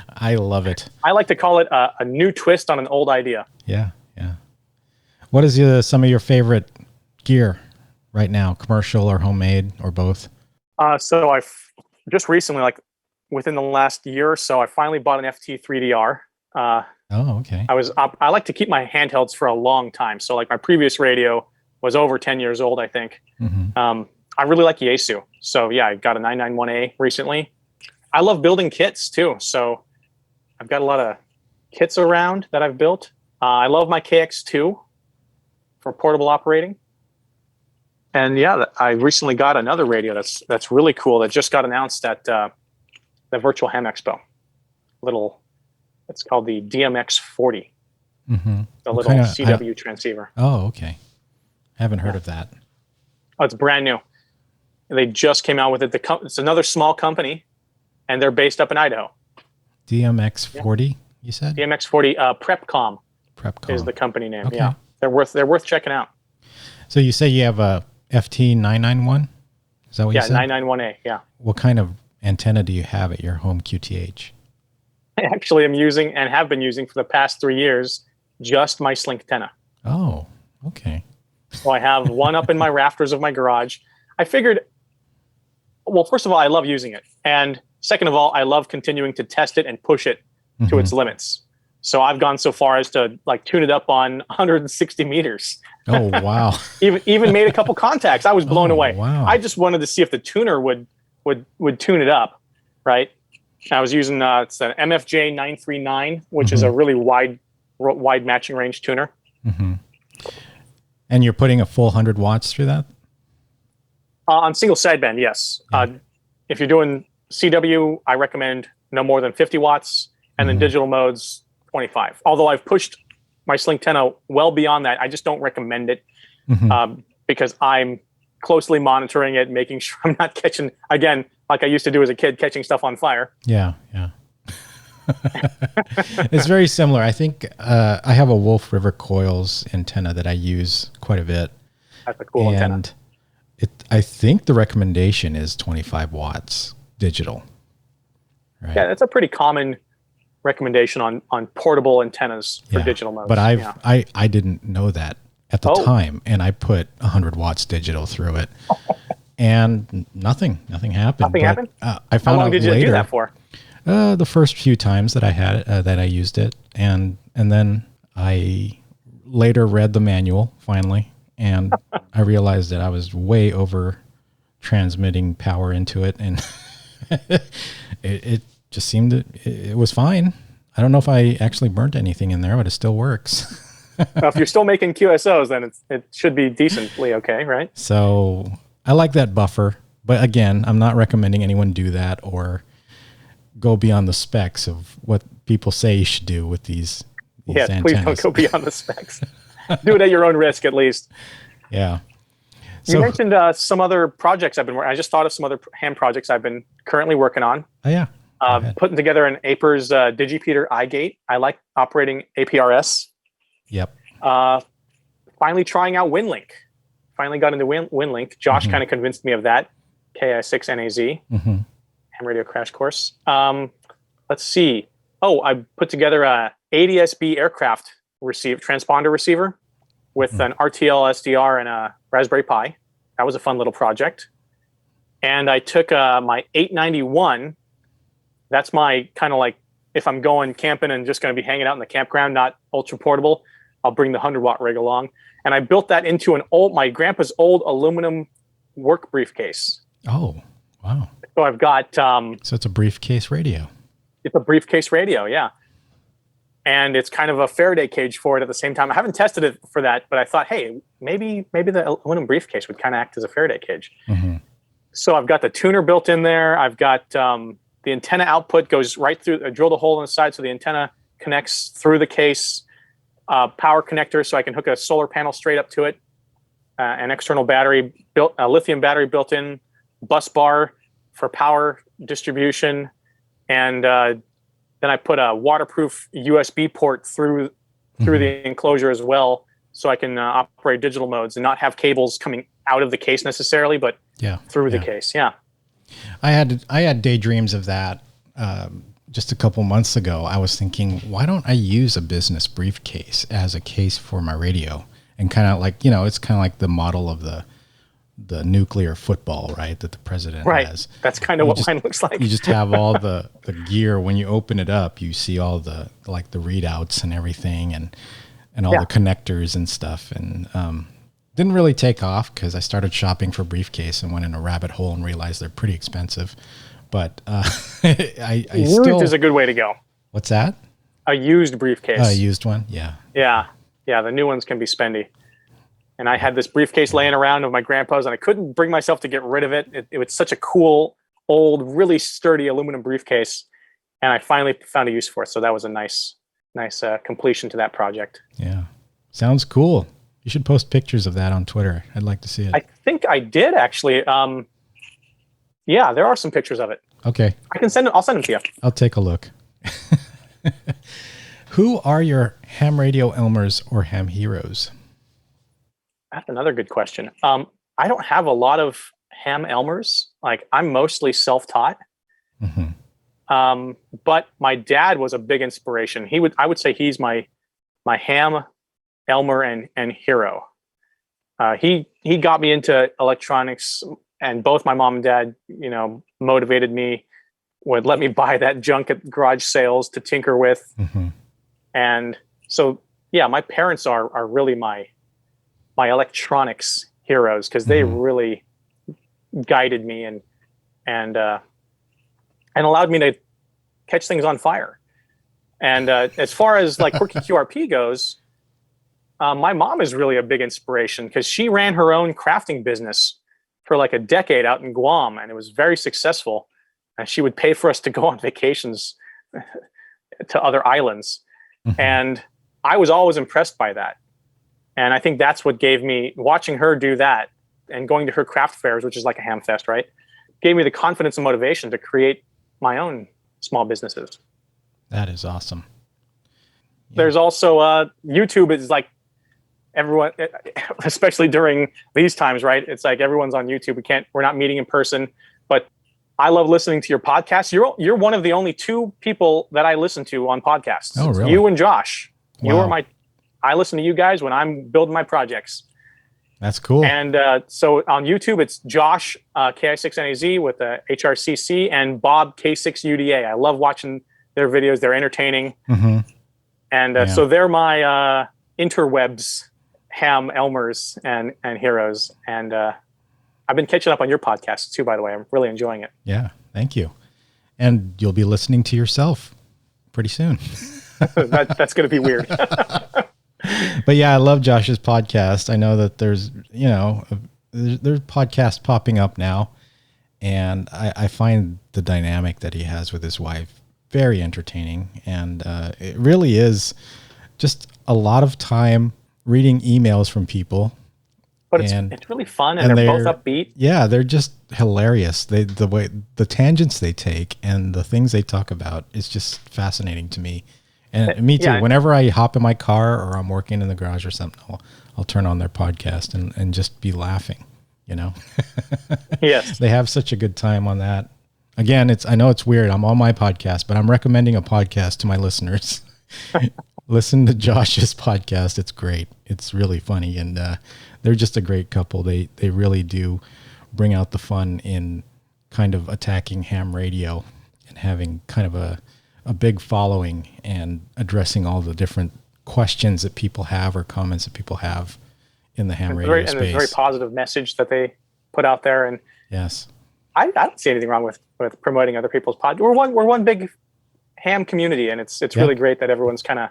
[SPEAKER 1] I love it.
[SPEAKER 2] I like to call it a new twist on an old idea.
[SPEAKER 1] Yeah. What is some of your favorite gear right now, commercial or homemade or both?
[SPEAKER 2] So I've just recently, like within the last year or so, I finally bought an FT3DR.
[SPEAKER 1] Oh, okay.
[SPEAKER 2] I like to keep my handhelds for a long time. So like my previous radio was over 10 years old, I think.
[SPEAKER 1] Mm-hmm.
[SPEAKER 2] I really like Yaesu. So yeah, I got a 991A recently. I love building kits too. So I've got a lot of kits around that I've built. I love my KX2 for portable operating. And yeah, I recently got another radio that's really cool that just got announced at the Virtual Ham Expo. It's called the DMX40.
[SPEAKER 1] Mm-hmm.
[SPEAKER 2] The little CW transceiver.
[SPEAKER 1] Oh, okay. Haven't heard of that.
[SPEAKER 2] Oh, it's brand new. They just came out with it. It's another small company, and they're based up in Idaho.
[SPEAKER 1] DMX40, you said?
[SPEAKER 2] DMX40 Prepcom.
[SPEAKER 1] Prepcom
[SPEAKER 2] is the company name.
[SPEAKER 1] Okay.
[SPEAKER 2] Yeah, they're worth checking out.
[SPEAKER 1] So you say you have a FT991? Is that what you said?
[SPEAKER 2] Yeah, 991A. Yeah.
[SPEAKER 1] What kind of antenna do you have at your home QTH?
[SPEAKER 2] I actually am using and have been using for the past 3 years just my Slink antenna.
[SPEAKER 1] Oh, okay.
[SPEAKER 2] So I have one up in my rafters of my garage. I figured, well, first of all, I love using it. And second of all, I love continuing to test it and push it to its limits. So I've gone so far as to like tune it up on 160 meters.
[SPEAKER 1] Oh, wow.
[SPEAKER 2] even made a couple contacts. I was blown away.
[SPEAKER 1] Wow.
[SPEAKER 2] I just wanted to see if the tuner would tune it up, right? I was using it's an MFJ 939, which is a really wide matching range tuner.
[SPEAKER 1] Mm-hmm. And you're putting a full 100 watts through that?
[SPEAKER 2] On single sideband, yes.
[SPEAKER 1] Yeah.
[SPEAKER 2] If you're doing CW, I recommend no more than 50 watts, and then digital modes 25. Although I've pushed my Sling 10 well beyond that, I just don't recommend it because I'm closely monitoring it, making sure I'm not catching, again, like I used to do as a kid, catching stuff on fire.
[SPEAKER 1] Yeah, yeah. It's very similar. I think I have a Wolf River Coils antenna that I use quite a bit.
[SPEAKER 2] That's a cool antenna.
[SPEAKER 1] I think the recommendation is 25 watts digital. Right?
[SPEAKER 2] Yeah, that's a pretty common recommendation on portable antennas for digital modes.
[SPEAKER 1] But I didn't know that at the time, and I put 100 watts digital through it, and nothing happened.
[SPEAKER 2] Nothing happened?
[SPEAKER 1] I found
[SPEAKER 2] How long
[SPEAKER 1] out
[SPEAKER 2] did you
[SPEAKER 1] later,
[SPEAKER 2] do that for?
[SPEAKER 1] The first few times that I had it, that I used it, and then I later read the manual finally, and I realized that I was way over transmitting power into it, and it just seemed it was fine. I don't know if I actually burnt anything in there, but it still works.
[SPEAKER 2] Well, if you're still making QSOs, then it should be decently okay, right?
[SPEAKER 1] So I like that buffer, but again, I'm not recommending anyone do that or go beyond the specs of what people say you should do with these antennas.
[SPEAKER 2] Please don't go beyond the specs. Do it at your own risk, at least.
[SPEAKER 1] Yeah.
[SPEAKER 2] You mentioned some other projects I've been working. I just thought of some other ham projects I've been currently working on.
[SPEAKER 1] Oh, yeah.
[SPEAKER 2] Putting together an APRS Digipeater iGate. I like operating APRS.
[SPEAKER 1] Yep.
[SPEAKER 2] Finally trying out WinLink. Finally got into WinLink. Josh kind of convinced me of that. KH2SR. Ham radio crash course. Let's see. I put together a ADS-B aircraft transponder receiver with an RTL SDR and a Raspberry Pi. That was a fun little project. And I took my 891. That's my kind of like, if I'm going camping and just going to be hanging out in the campground, not ultra portable, I'll bring the 100-watt rig along. And I built that into my grandpa's old aluminum work briefcase.
[SPEAKER 1] Oh, wow.
[SPEAKER 2] So I've got...
[SPEAKER 1] so it's a briefcase radio.
[SPEAKER 2] It's a briefcase radio, yeah. And it's kind of a Faraday cage for it at the same time. I haven't tested it for that, but I thought, hey, maybe the aluminum briefcase would kind of act as a Faraday cage. So I've got the tuner built in there. I've got the antenna output goes right through. I drilled a hole in the side so the antenna connects through the case. Power connector so I can hook a solar panel straight up to it. An external battery, a lithium battery built in, bus bar for power distribution, and then I put a waterproof USB port through the enclosure as well, so I can operate digital modes and not have cables coming out of the case necessarily, but through the case. Yeah,
[SPEAKER 1] I had daydreams of that. Just a couple months ago, I was thinking, why don't I use a business briefcase as a case for my radio? And kind of like, it's kind of like the model of the nuclear football, right? That the president has.
[SPEAKER 2] That's kind of what mine looks like.
[SPEAKER 1] You just have all the gear. When you open it up, you see all the readouts and everything and all the connectors and stuff. And didn't really take off because I started shopping for briefcase and went in a rabbit hole and realized they're pretty expensive. But I
[SPEAKER 2] used is a good way to go.
[SPEAKER 1] What's that?
[SPEAKER 2] A used briefcase.
[SPEAKER 1] A used one, yeah.
[SPEAKER 2] Yeah. The new ones can be spendy. And I had this briefcase laying around of my grandpa's, and I couldn't bring myself to get rid of it. It was such a cool, old, really sturdy aluminum briefcase, and I finally found a use for it. So that was a nice completion to that project.
[SPEAKER 1] Yeah, sounds cool. You should post pictures of that on Twitter. I'd like to see it.
[SPEAKER 2] I think I did actually. Yeah, there are some pictures of it.
[SPEAKER 1] Okay.
[SPEAKER 2] I'll send them to you. I'll
[SPEAKER 1] take a look. Who are your ham radio Elmers or ham heroes?
[SPEAKER 2] That's another good question. I don't have a lot of ham Elmers. Like, I'm mostly self-taught. But my dad was a big inspiration. I would say he's my ham Elmer and hero. He got me into electronics. And both my mom and dad, motivated me, would let me buy that junk at garage sales to tinker with. And so, yeah, my parents are really my electronics heroes because they really guided me and allowed me to catch things on fire. And as far as like Quirky QRP goes, my mom is really a big inspiration because she ran her own crafting business for like a decade out in Guam, and it was very successful. And she would pay for us to go on vacations to other islands.
[SPEAKER 1] Mm-hmm.
[SPEAKER 2] And I was always impressed by that. And I think that's what gave me, watching her do that and going to her craft fairs, which is like a ham fest, right? Gave me the confidence and motivation to create my own small businesses. That
[SPEAKER 1] is awesome.
[SPEAKER 2] Yeah. There's also YouTube is like everyone, especially during these times, right? It's like everyone's on YouTube. We're not meeting in person, but I love listening to your podcast. You're one of the only two people that I listen to on podcasts.
[SPEAKER 1] Oh, really?
[SPEAKER 2] You and Josh.
[SPEAKER 1] Wow.
[SPEAKER 2] I listen to you guys when I'm building my projects.
[SPEAKER 1] That's cool.
[SPEAKER 2] And so on YouTube, it's Josh KH2SR with the HRCC and Bob K6UDA. I love watching their videos. They're entertaining.
[SPEAKER 1] Mm-hmm.
[SPEAKER 2] And so they're my interwebs, ham Elmers and heroes. And I've been catching up on your podcast too, by the way. I'm really enjoying it.
[SPEAKER 1] Yeah, thank you. And you'll be listening to yourself pretty soon.
[SPEAKER 2] That's going to be weird.
[SPEAKER 1] But yeah, I love Josh's podcast. I know that there's podcasts popping up now, and I find the dynamic that he has with his wife very entertaining. And it really is just a lot of time reading emails from people.
[SPEAKER 2] But it's really fun, and they're both upbeat.
[SPEAKER 1] Yeah, they're just hilarious. The tangents they take and the things they talk about is just fascinating to me. And me too. Yeah. Whenever I hop in my car or I'm working in the garage or something, I'll turn on their podcast and just be laughing, you know?
[SPEAKER 2] Yes.
[SPEAKER 1] They have such a good time on that. Again, I know it's weird. I'm on my podcast, but I'm recommending a podcast to my listeners. Listen to Josh's podcast. It's great. It's really funny. And they're just a great couple. They really do bring out the fun in kind of attacking ham radio and having kind of a big following and addressing all the different questions that people have or comments that people have in the ham radio space.
[SPEAKER 2] And it's a very positive message that they put out there. And
[SPEAKER 1] yes,
[SPEAKER 2] I don't see anything wrong with promoting other people's pod. We're one big ham community, and it's really great that everyone's kind of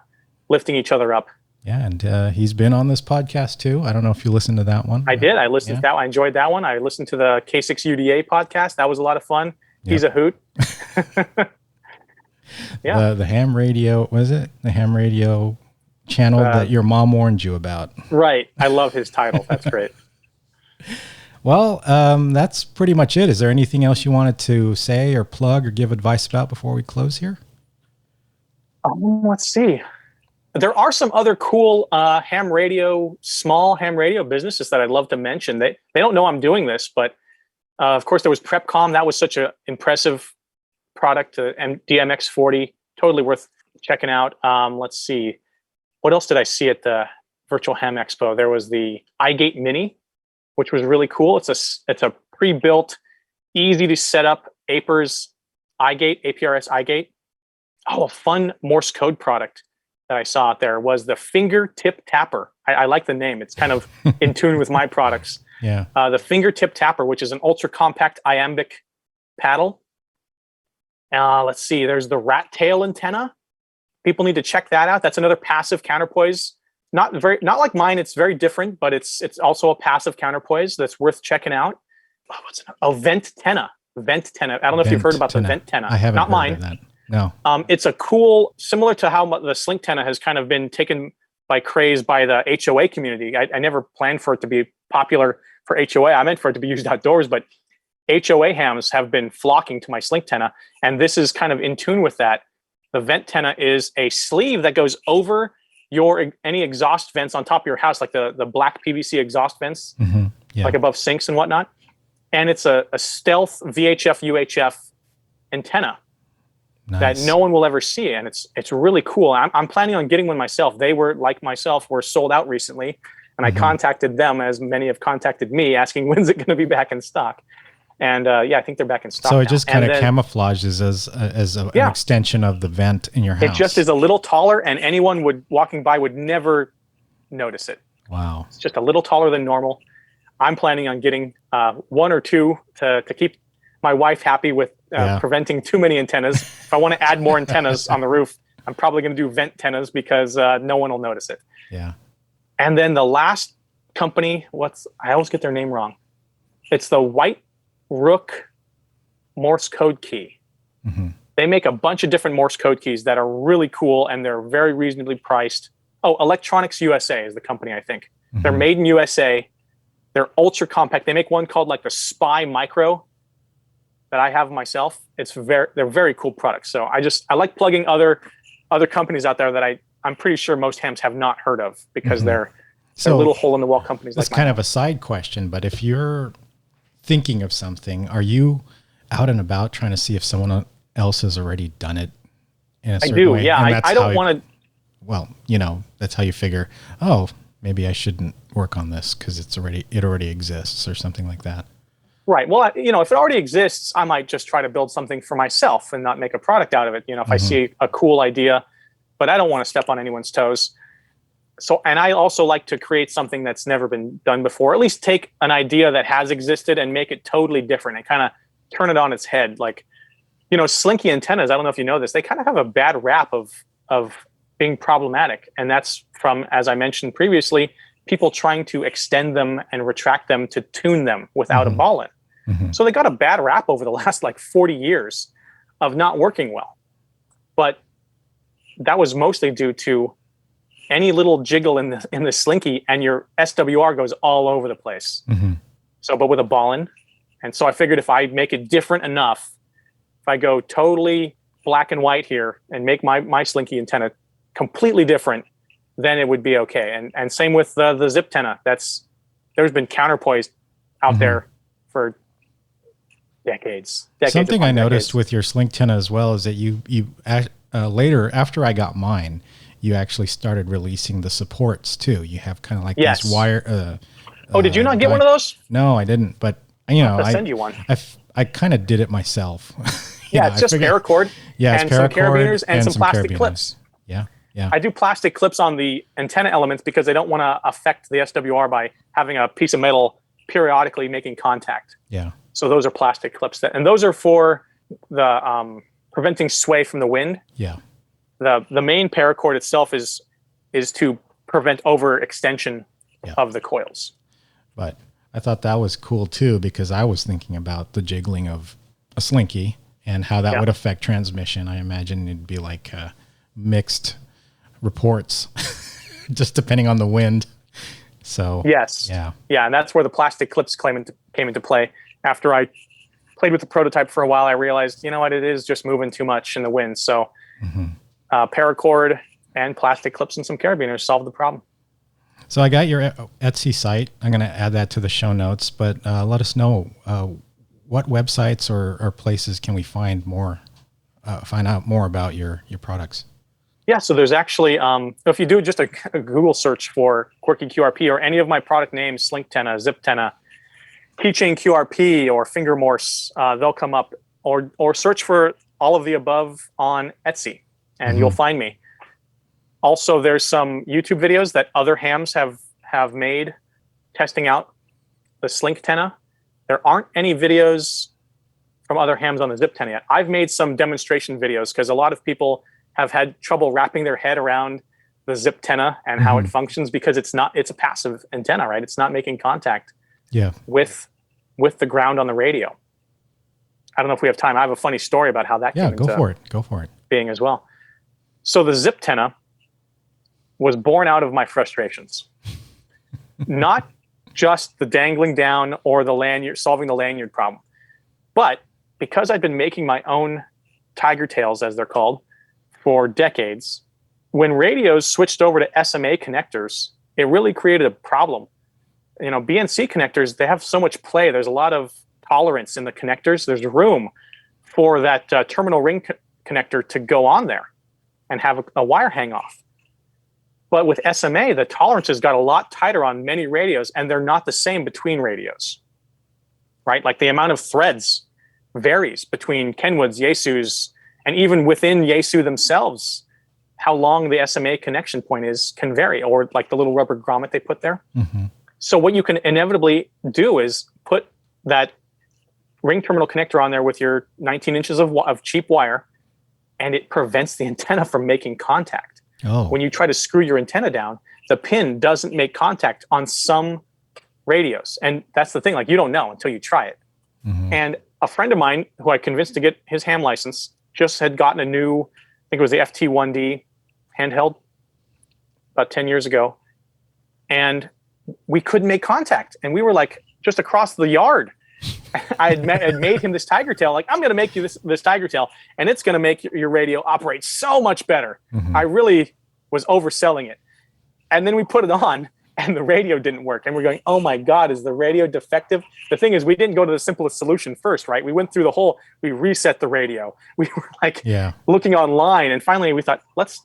[SPEAKER 2] lifting each other up.
[SPEAKER 1] Yeah, and he's been on this podcast too. I don't know if you listened to that one.
[SPEAKER 2] I did. I listened to that one. I enjoyed that one. I listened to the K6UDA podcast. That was a lot of fun. Yep. He's a hoot.
[SPEAKER 1] Yeah. The ham radio, was it? The ham radio channel that your mom warned you about.
[SPEAKER 2] Right. I love his title. That's great.
[SPEAKER 1] Well, that's pretty much it. Is there anything else you wanted to say or plug or give advice about before we close here?
[SPEAKER 2] Let's see. There are some other cool small ham radio businesses that I'd love to mention. They don't know I'm doing this, but of course there was PrepCom. That was such an impressive product, DMX40, totally worth checking out. Let's see, what else did I see at the Virtual Ham Expo? There was the iGate Mini, which was really cool. It's a pre-built, easy to set up APRS iGate. Oh, a fun Morse code product that I saw out there was the fingertip tapper. I like the name. It's kind of in tune with my products.
[SPEAKER 1] Yeah.
[SPEAKER 2] The fingertip tapper, which is an ultra compact iambic paddle. Let's see. There's the rat tail antenna. People need to check that out. That's another passive counterpoise. Not like mine. It's very different, but it's also a passive counterpoise that's worth checking out. Vent-tenna. I don't know if you've heard about the Vent-tenna.
[SPEAKER 1] I haven't
[SPEAKER 2] Not
[SPEAKER 1] heard
[SPEAKER 2] mine.
[SPEAKER 1] of that. No.
[SPEAKER 2] It's a cool, similar to how the slink-tenna has kind of been taken by craze by the HOA community. I never planned for it to be popular for HOA. I meant for it to be used outdoors, but HOA hams have been flocking to my slink-tenna, and this is kind of in tune with that. The Vent-tenna is a sleeve that goes over any exhaust vents on top of your house, like the black PVC exhaust vents, like above sinks and whatnot. And it's a stealth VHF UHF antenna. Nice. That no one will ever see, and it's really cool. I'm planning on getting one myself. They were, like myself, were sold out recently, and I contacted them, as many have contacted me, asking when's it going to be back in stock. And I think they're back in stock.
[SPEAKER 1] So it just kind of camouflages as an extension of the vent in your house.
[SPEAKER 2] It just is a little taller, and anyone walking by would never notice it.
[SPEAKER 1] Wow!
[SPEAKER 2] It's just a little taller than normal. I'm planning on getting one or two to keep my wife happy with preventing too many antennas. If I want to add more antennas on the roof, I'm probably going to do Vent-tennas because no one will notice it.
[SPEAKER 1] Yeah.
[SPEAKER 2] And then the last company, I always get their name wrong. It's the White Rook Morse code key.
[SPEAKER 1] Mm-hmm.
[SPEAKER 2] They make a bunch of different Morse code keys that are really cool, and they're very reasonably priced. Oh, Electronics USA is the company, I think.
[SPEAKER 1] Mm-hmm.
[SPEAKER 2] They're made in USA. They're ultra compact. They make one called like the Spy Micro that I have myself. They're very cool products. So I like plugging other companies out there that I'm pretty sure most hams have not heard of, because
[SPEAKER 1] Mm-hmm.
[SPEAKER 2] they're
[SPEAKER 1] So
[SPEAKER 2] little hole in the wall companies.
[SPEAKER 1] That's
[SPEAKER 2] like
[SPEAKER 1] kind of a side question, but if you're thinking of something, are you out and about trying to see if someone else has already done it in a certain way?
[SPEAKER 2] Yeah.
[SPEAKER 1] And
[SPEAKER 2] I don't want to.
[SPEAKER 1] Well, that's how you figure, oh, maybe I shouldn't work on this because it already exists or something like that.
[SPEAKER 2] Right. Well, if it already exists, I might just try to build something for myself and not make a product out of it. If I see a cool idea, but I don't want to step on anyone's toes. So, and I also like to create something that's never been done before, at least take an idea that has existed and make it totally different and kind of turn it on its head. Like, slinky antennas, I don't know if you know this, they kind of have a bad rap of being problematic. And that's from, as I mentioned previously, people trying to extend them and retract them to tune them without a ball in.
[SPEAKER 1] Mm-hmm.
[SPEAKER 2] So they got a bad rap over the last 40 years of not working well. But that was mostly due to any little jiggle in the slinky and your SWR goes all over the place.
[SPEAKER 1] Mm-hmm.
[SPEAKER 2] So, but with a ball in. And so I figured if I make it different enough, if I go totally black and white here and make my slinky antenna completely different, then it would be okay. And same with the zip antenna. There's been counterpoise out there for decades.
[SPEAKER 1] Something I noticed with your slink antenna as well is that you later, after I got mine, you actually started releasing the supports too. You have kind of like these wire.
[SPEAKER 2] Did you not get one of those?
[SPEAKER 1] No, I didn't. But
[SPEAKER 2] I'll send you one.
[SPEAKER 1] I kind of did it myself.
[SPEAKER 2] It's just paracord.
[SPEAKER 1] Yeah,
[SPEAKER 2] and some carabiners and some plastic clips.
[SPEAKER 1] Yeah.
[SPEAKER 2] I do plastic clips on the antenna elements because I don't want to affect the SWR by having a piece of metal periodically making contact.
[SPEAKER 1] Yeah.
[SPEAKER 2] So those are plastic clips and those are for the preventing sway from the wind.
[SPEAKER 1] Yeah.
[SPEAKER 2] The main paracord itself is to prevent overextension of the coils.
[SPEAKER 1] But I thought that was cool too, because I was thinking about the jiggling of a slinky and how that would affect transmission. I imagine it'd be like mixed reports, just depending on the wind. So
[SPEAKER 2] yes, and that's where the plastic clips came into play. After I played with the prototype for a while, I realized, it is just moving too much in the wind. So paracord and plastic clips and some carabiners solved the problem.
[SPEAKER 1] So I got your Etsy site. I'm going to add that to the show notes, but let us know what websites or places can we find out more about your products.
[SPEAKER 2] Yeah, so there's actually, if you do just a Google search for Quirky QRP or any of my product names, Slink Tenna, Zip Tenna, Keychain QRP, or Finger Morse, they'll come up. Or search for all of the above on Etsy, and you'll find me. Also, there's some YouTube videos that other hams have made testing out the Slink Tenna. There aren't any videos from other hams on the Zip Tenna yet. I've made some demonstration videos because a lot of people have had trouble wrapping their head around the Zip Tenna and how it functions, because it's a passive antenna, right? It's not making contact with the ground on the radio. I don't know if we have time. I have a funny story about how that came into
[SPEAKER 1] Go for it.
[SPEAKER 2] being as well. So the Zip Tenna was born out of my frustrations. Not just the dangling down or the lanyard, solving the lanyard problem, but because I've been making my own tiger tails, as they're called, for decades, when radios switched over to SMA connectors, it really created a problem. BNC connectors, they have so much play. There's a lot of tolerance in the connectors. There's room for that terminal ring connector to go on there and have a wire hang off. But with SMA, the tolerances got a lot tighter on many radios, and they're not the same between radios, right? Like the amount of threads varies between Kenwoods, Yaesus, and even within Yaesu themselves, how long the SMA connection point is can vary, or like the little rubber grommet they put there. So what you can inevitably do is put that ring terminal connector on there with your 19 inches of cheap wire, and it prevents the antenna from making contact. When you try to screw your antenna down, the pin doesn't make contact on some radios. And that's the thing, like, you don't know until you try it. And a friend of mine who I convinced to get his ham license just had gotten a new, I think it was the FT1D handheld about 10 years ago. And we couldn't make contact. And we were like just across the yard. I had made him this tiger tail. Like, I'm going to make you this tiger tail, and it's going to make your radio operate so much better. I really was overselling it. And then we put it on, and the radio didn't work. And we're going, oh my God, is the radio defective? The thing is, we didn't go to the simplest solution first, right? We went through the whole, we reset the radio. We were like looking online. And finally we thought, let's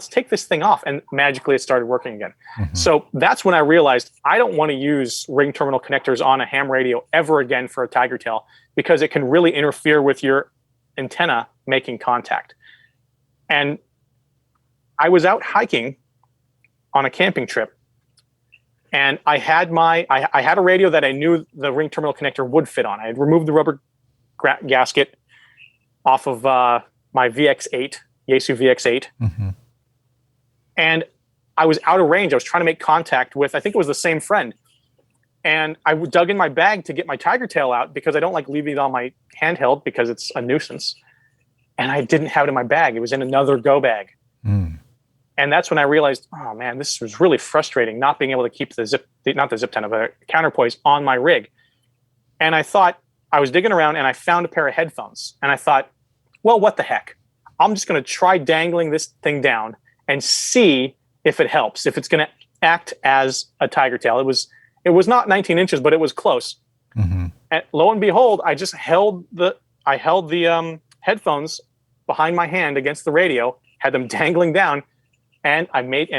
[SPEAKER 2] take this thing off. And magically it started working again. So that's when I realized I don't want to use ring terminal connectors on a ham radio ever again for a tiger tail, because it can really interfere with your antenna making contact. And I was out hiking on a camping trip, and I had I had a radio that I knew the ring terminal connector would fit on. I had removed the rubber gasket off of my VX8, Yaesu VX8. And I was out of range. I was trying to make contact with, I think it was the same friend. And I dug in my bag to get my tiger tail out, because I don't like leaving it on my handheld because it's a nuisance. And I didn't have it in my bag. It was in another go bag. And that's when I realized, oh man, this was really frustrating, not being able to keep not the zip tenna, but counterpoise on my rig. And I thought, I was digging around and I found a pair of headphones. And I thought, well, what the heck? I'm just going to try dangling this thing down and see if it helps, if it's going to act as a tiger tail. It was not 19 inches, but it was close. And lo and behold, I just held the headphones behind my hand against the radio, had them dangling down, and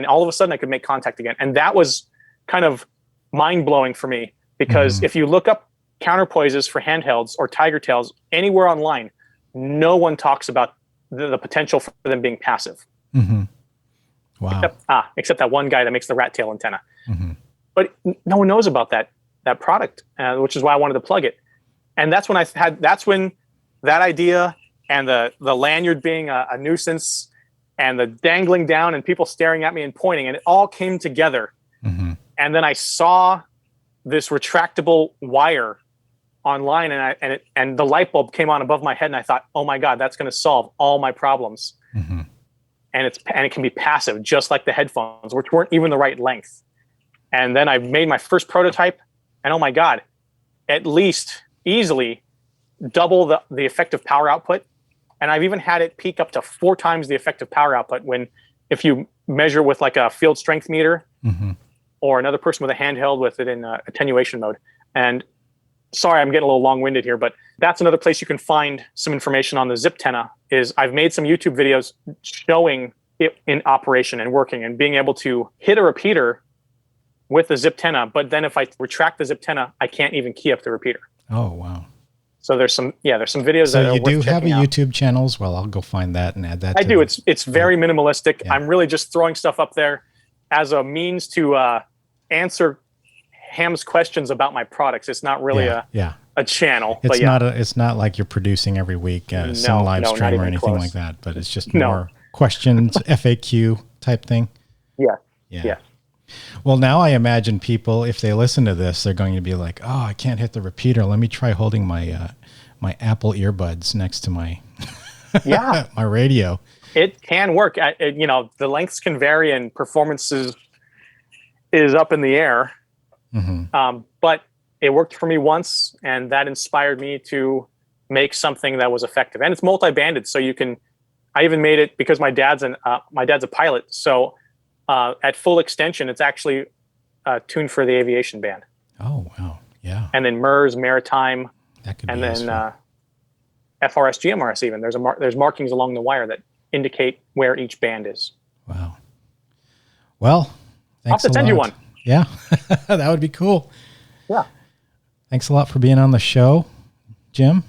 [SPEAKER 2] all of a sudden I could make contact again. And that was kind of mind blowing for me, because if you look up counterpoises for handhelds or tiger tails anywhere online, no one talks about the potential for them being passive.
[SPEAKER 1] Wow.
[SPEAKER 2] Except that one guy that makes the rat tail antenna. But no one knows about that product, which is why I wanted to plug it. And that's when that's when that idea and the lanyard being a nuisance and the dangling down and people staring at me and pointing, and it all came together. And then I saw this retractable wire online, and the light bulb came on above my head, and I thought, oh my God, that's going to solve all my problems. And it can be passive, just like the headphones, which weren't even the right length. And then I made my first prototype, and oh my God, at least easily double the effective power output. And I've even had it peak up to 4 times the effective power output if you measure with like a field strength meter or another person with a handheld with it in attenuation mode. And sorry, I'm getting a little long-winded here, but that's another place you can find some information on the zip tenna. Is I've made some YouTube videos showing it in operation and working and being able to hit a repeater with the zip tenna, but then if I retract the zip tenna, I can't even key up the repeater.
[SPEAKER 1] Oh, wow.
[SPEAKER 2] So there's some videos
[SPEAKER 1] so
[SPEAKER 2] that are
[SPEAKER 1] you do
[SPEAKER 2] worth
[SPEAKER 1] have a
[SPEAKER 2] checking out.
[SPEAKER 1] YouTube channel as well. I'll go find that and add that.
[SPEAKER 2] I do. It's very minimalistic. Yeah. I'm really just throwing stuff up there as a means to answer Ham's questions about my products. It's not really a channel.
[SPEAKER 1] It's not like you're producing every week some live stream or anything like that, but it's just more questions, FAQ type thing. Yeah. Well, now I imagine people, if they listen to this, they're going to be like, oh, I can't hit the repeater. Let me try holding my my Apple earbuds next to my my radio.
[SPEAKER 2] It can work. The lengths can vary and performance is up in the air. But it worked for me once, and that inspired me to make something that was effective. And it's multi-banded, so I even made it because my dad's a pilot. So at full extension, it's actually tuned for the aviation band.
[SPEAKER 1] Oh, wow. Yeah.
[SPEAKER 2] And then MERS, maritime,
[SPEAKER 1] that could
[SPEAKER 2] and
[SPEAKER 1] be
[SPEAKER 2] then FRS, GMRS even. There's markings along the wire that indicate where each band is.
[SPEAKER 1] Wow. Well, thanks
[SPEAKER 2] I'll have to send you one.
[SPEAKER 1] Yeah, that would be cool.
[SPEAKER 2] Yeah.
[SPEAKER 1] Thanks a lot for being on the show, Jim.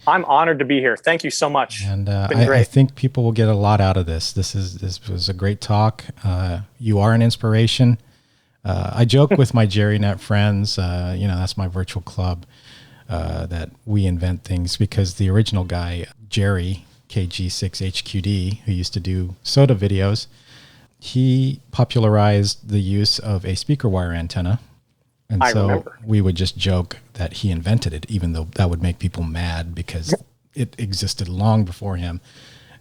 [SPEAKER 2] I'm honored to be here. Thank you so much.
[SPEAKER 1] And I think people will get a lot out of this. This was a great talk. You are an inspiration. I joke with my JerryNet friends. That's my virtual club that we invent things, because the original guy, Jerry KG6HQD, who used to do soda videos, he popularized the use of a speaker wire antenna. And
[SPEAKER 2] I
[SPEAKER 1] so
[SPEAKER 2] remember.
[SPEAKER 1] we would just joke that he invented it, even though that would make people mad because it existed long before him.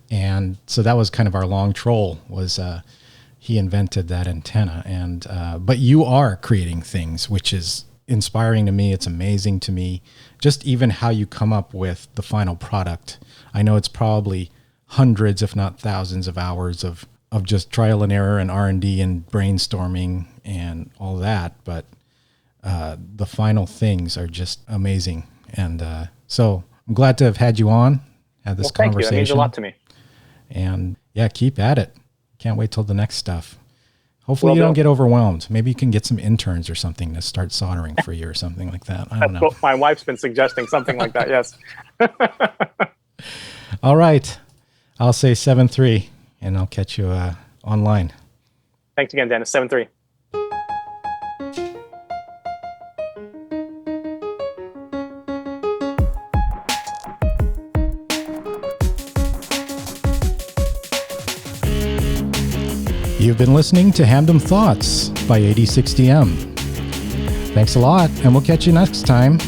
[SPEAKER 1] And so that was kind of our long troll, was he invented that antenna. And but you are creating things, which is inspiring to me. It's amazing to me. Just even how you come up with the final product. I know it's probably hundreds, if not thousands of hours of just trial and error and R&D and brainstorming and all that. But the final things are just amazing. And so I'm glad to have had you on, had this
[SPEAKER 2] Thank
[SPEAKER 1] conversation.
[SPEAKER 2] you. That means a lot to me.
[SPEAKER 1] And yeah, keep at it. Can't wait till the next stuff. Hopefully
[SPEAKER 2] Will
[SPEAKER 1] you don't
[SPEAKER 2] do.
[SPEAKER 1] get overwhelmed. Maybe you can get some interns or something to start soldering for you or something like that. I don't
[SPEAKER 2] That's
[SPEAKER 1] know.
[SPEAKER 2] what my wife's been suggesting, something like that. Yes.
[SPEAKER 1] All right. I'll say 7-3 and I'll catch you online.
[SPEAKER 2] Thanks again, Dennis. 7-3.
[SPEAKER 1] You've been listening to Hamdom Thoughts by 8060M. Thanks a lot, and we'll catch you next time.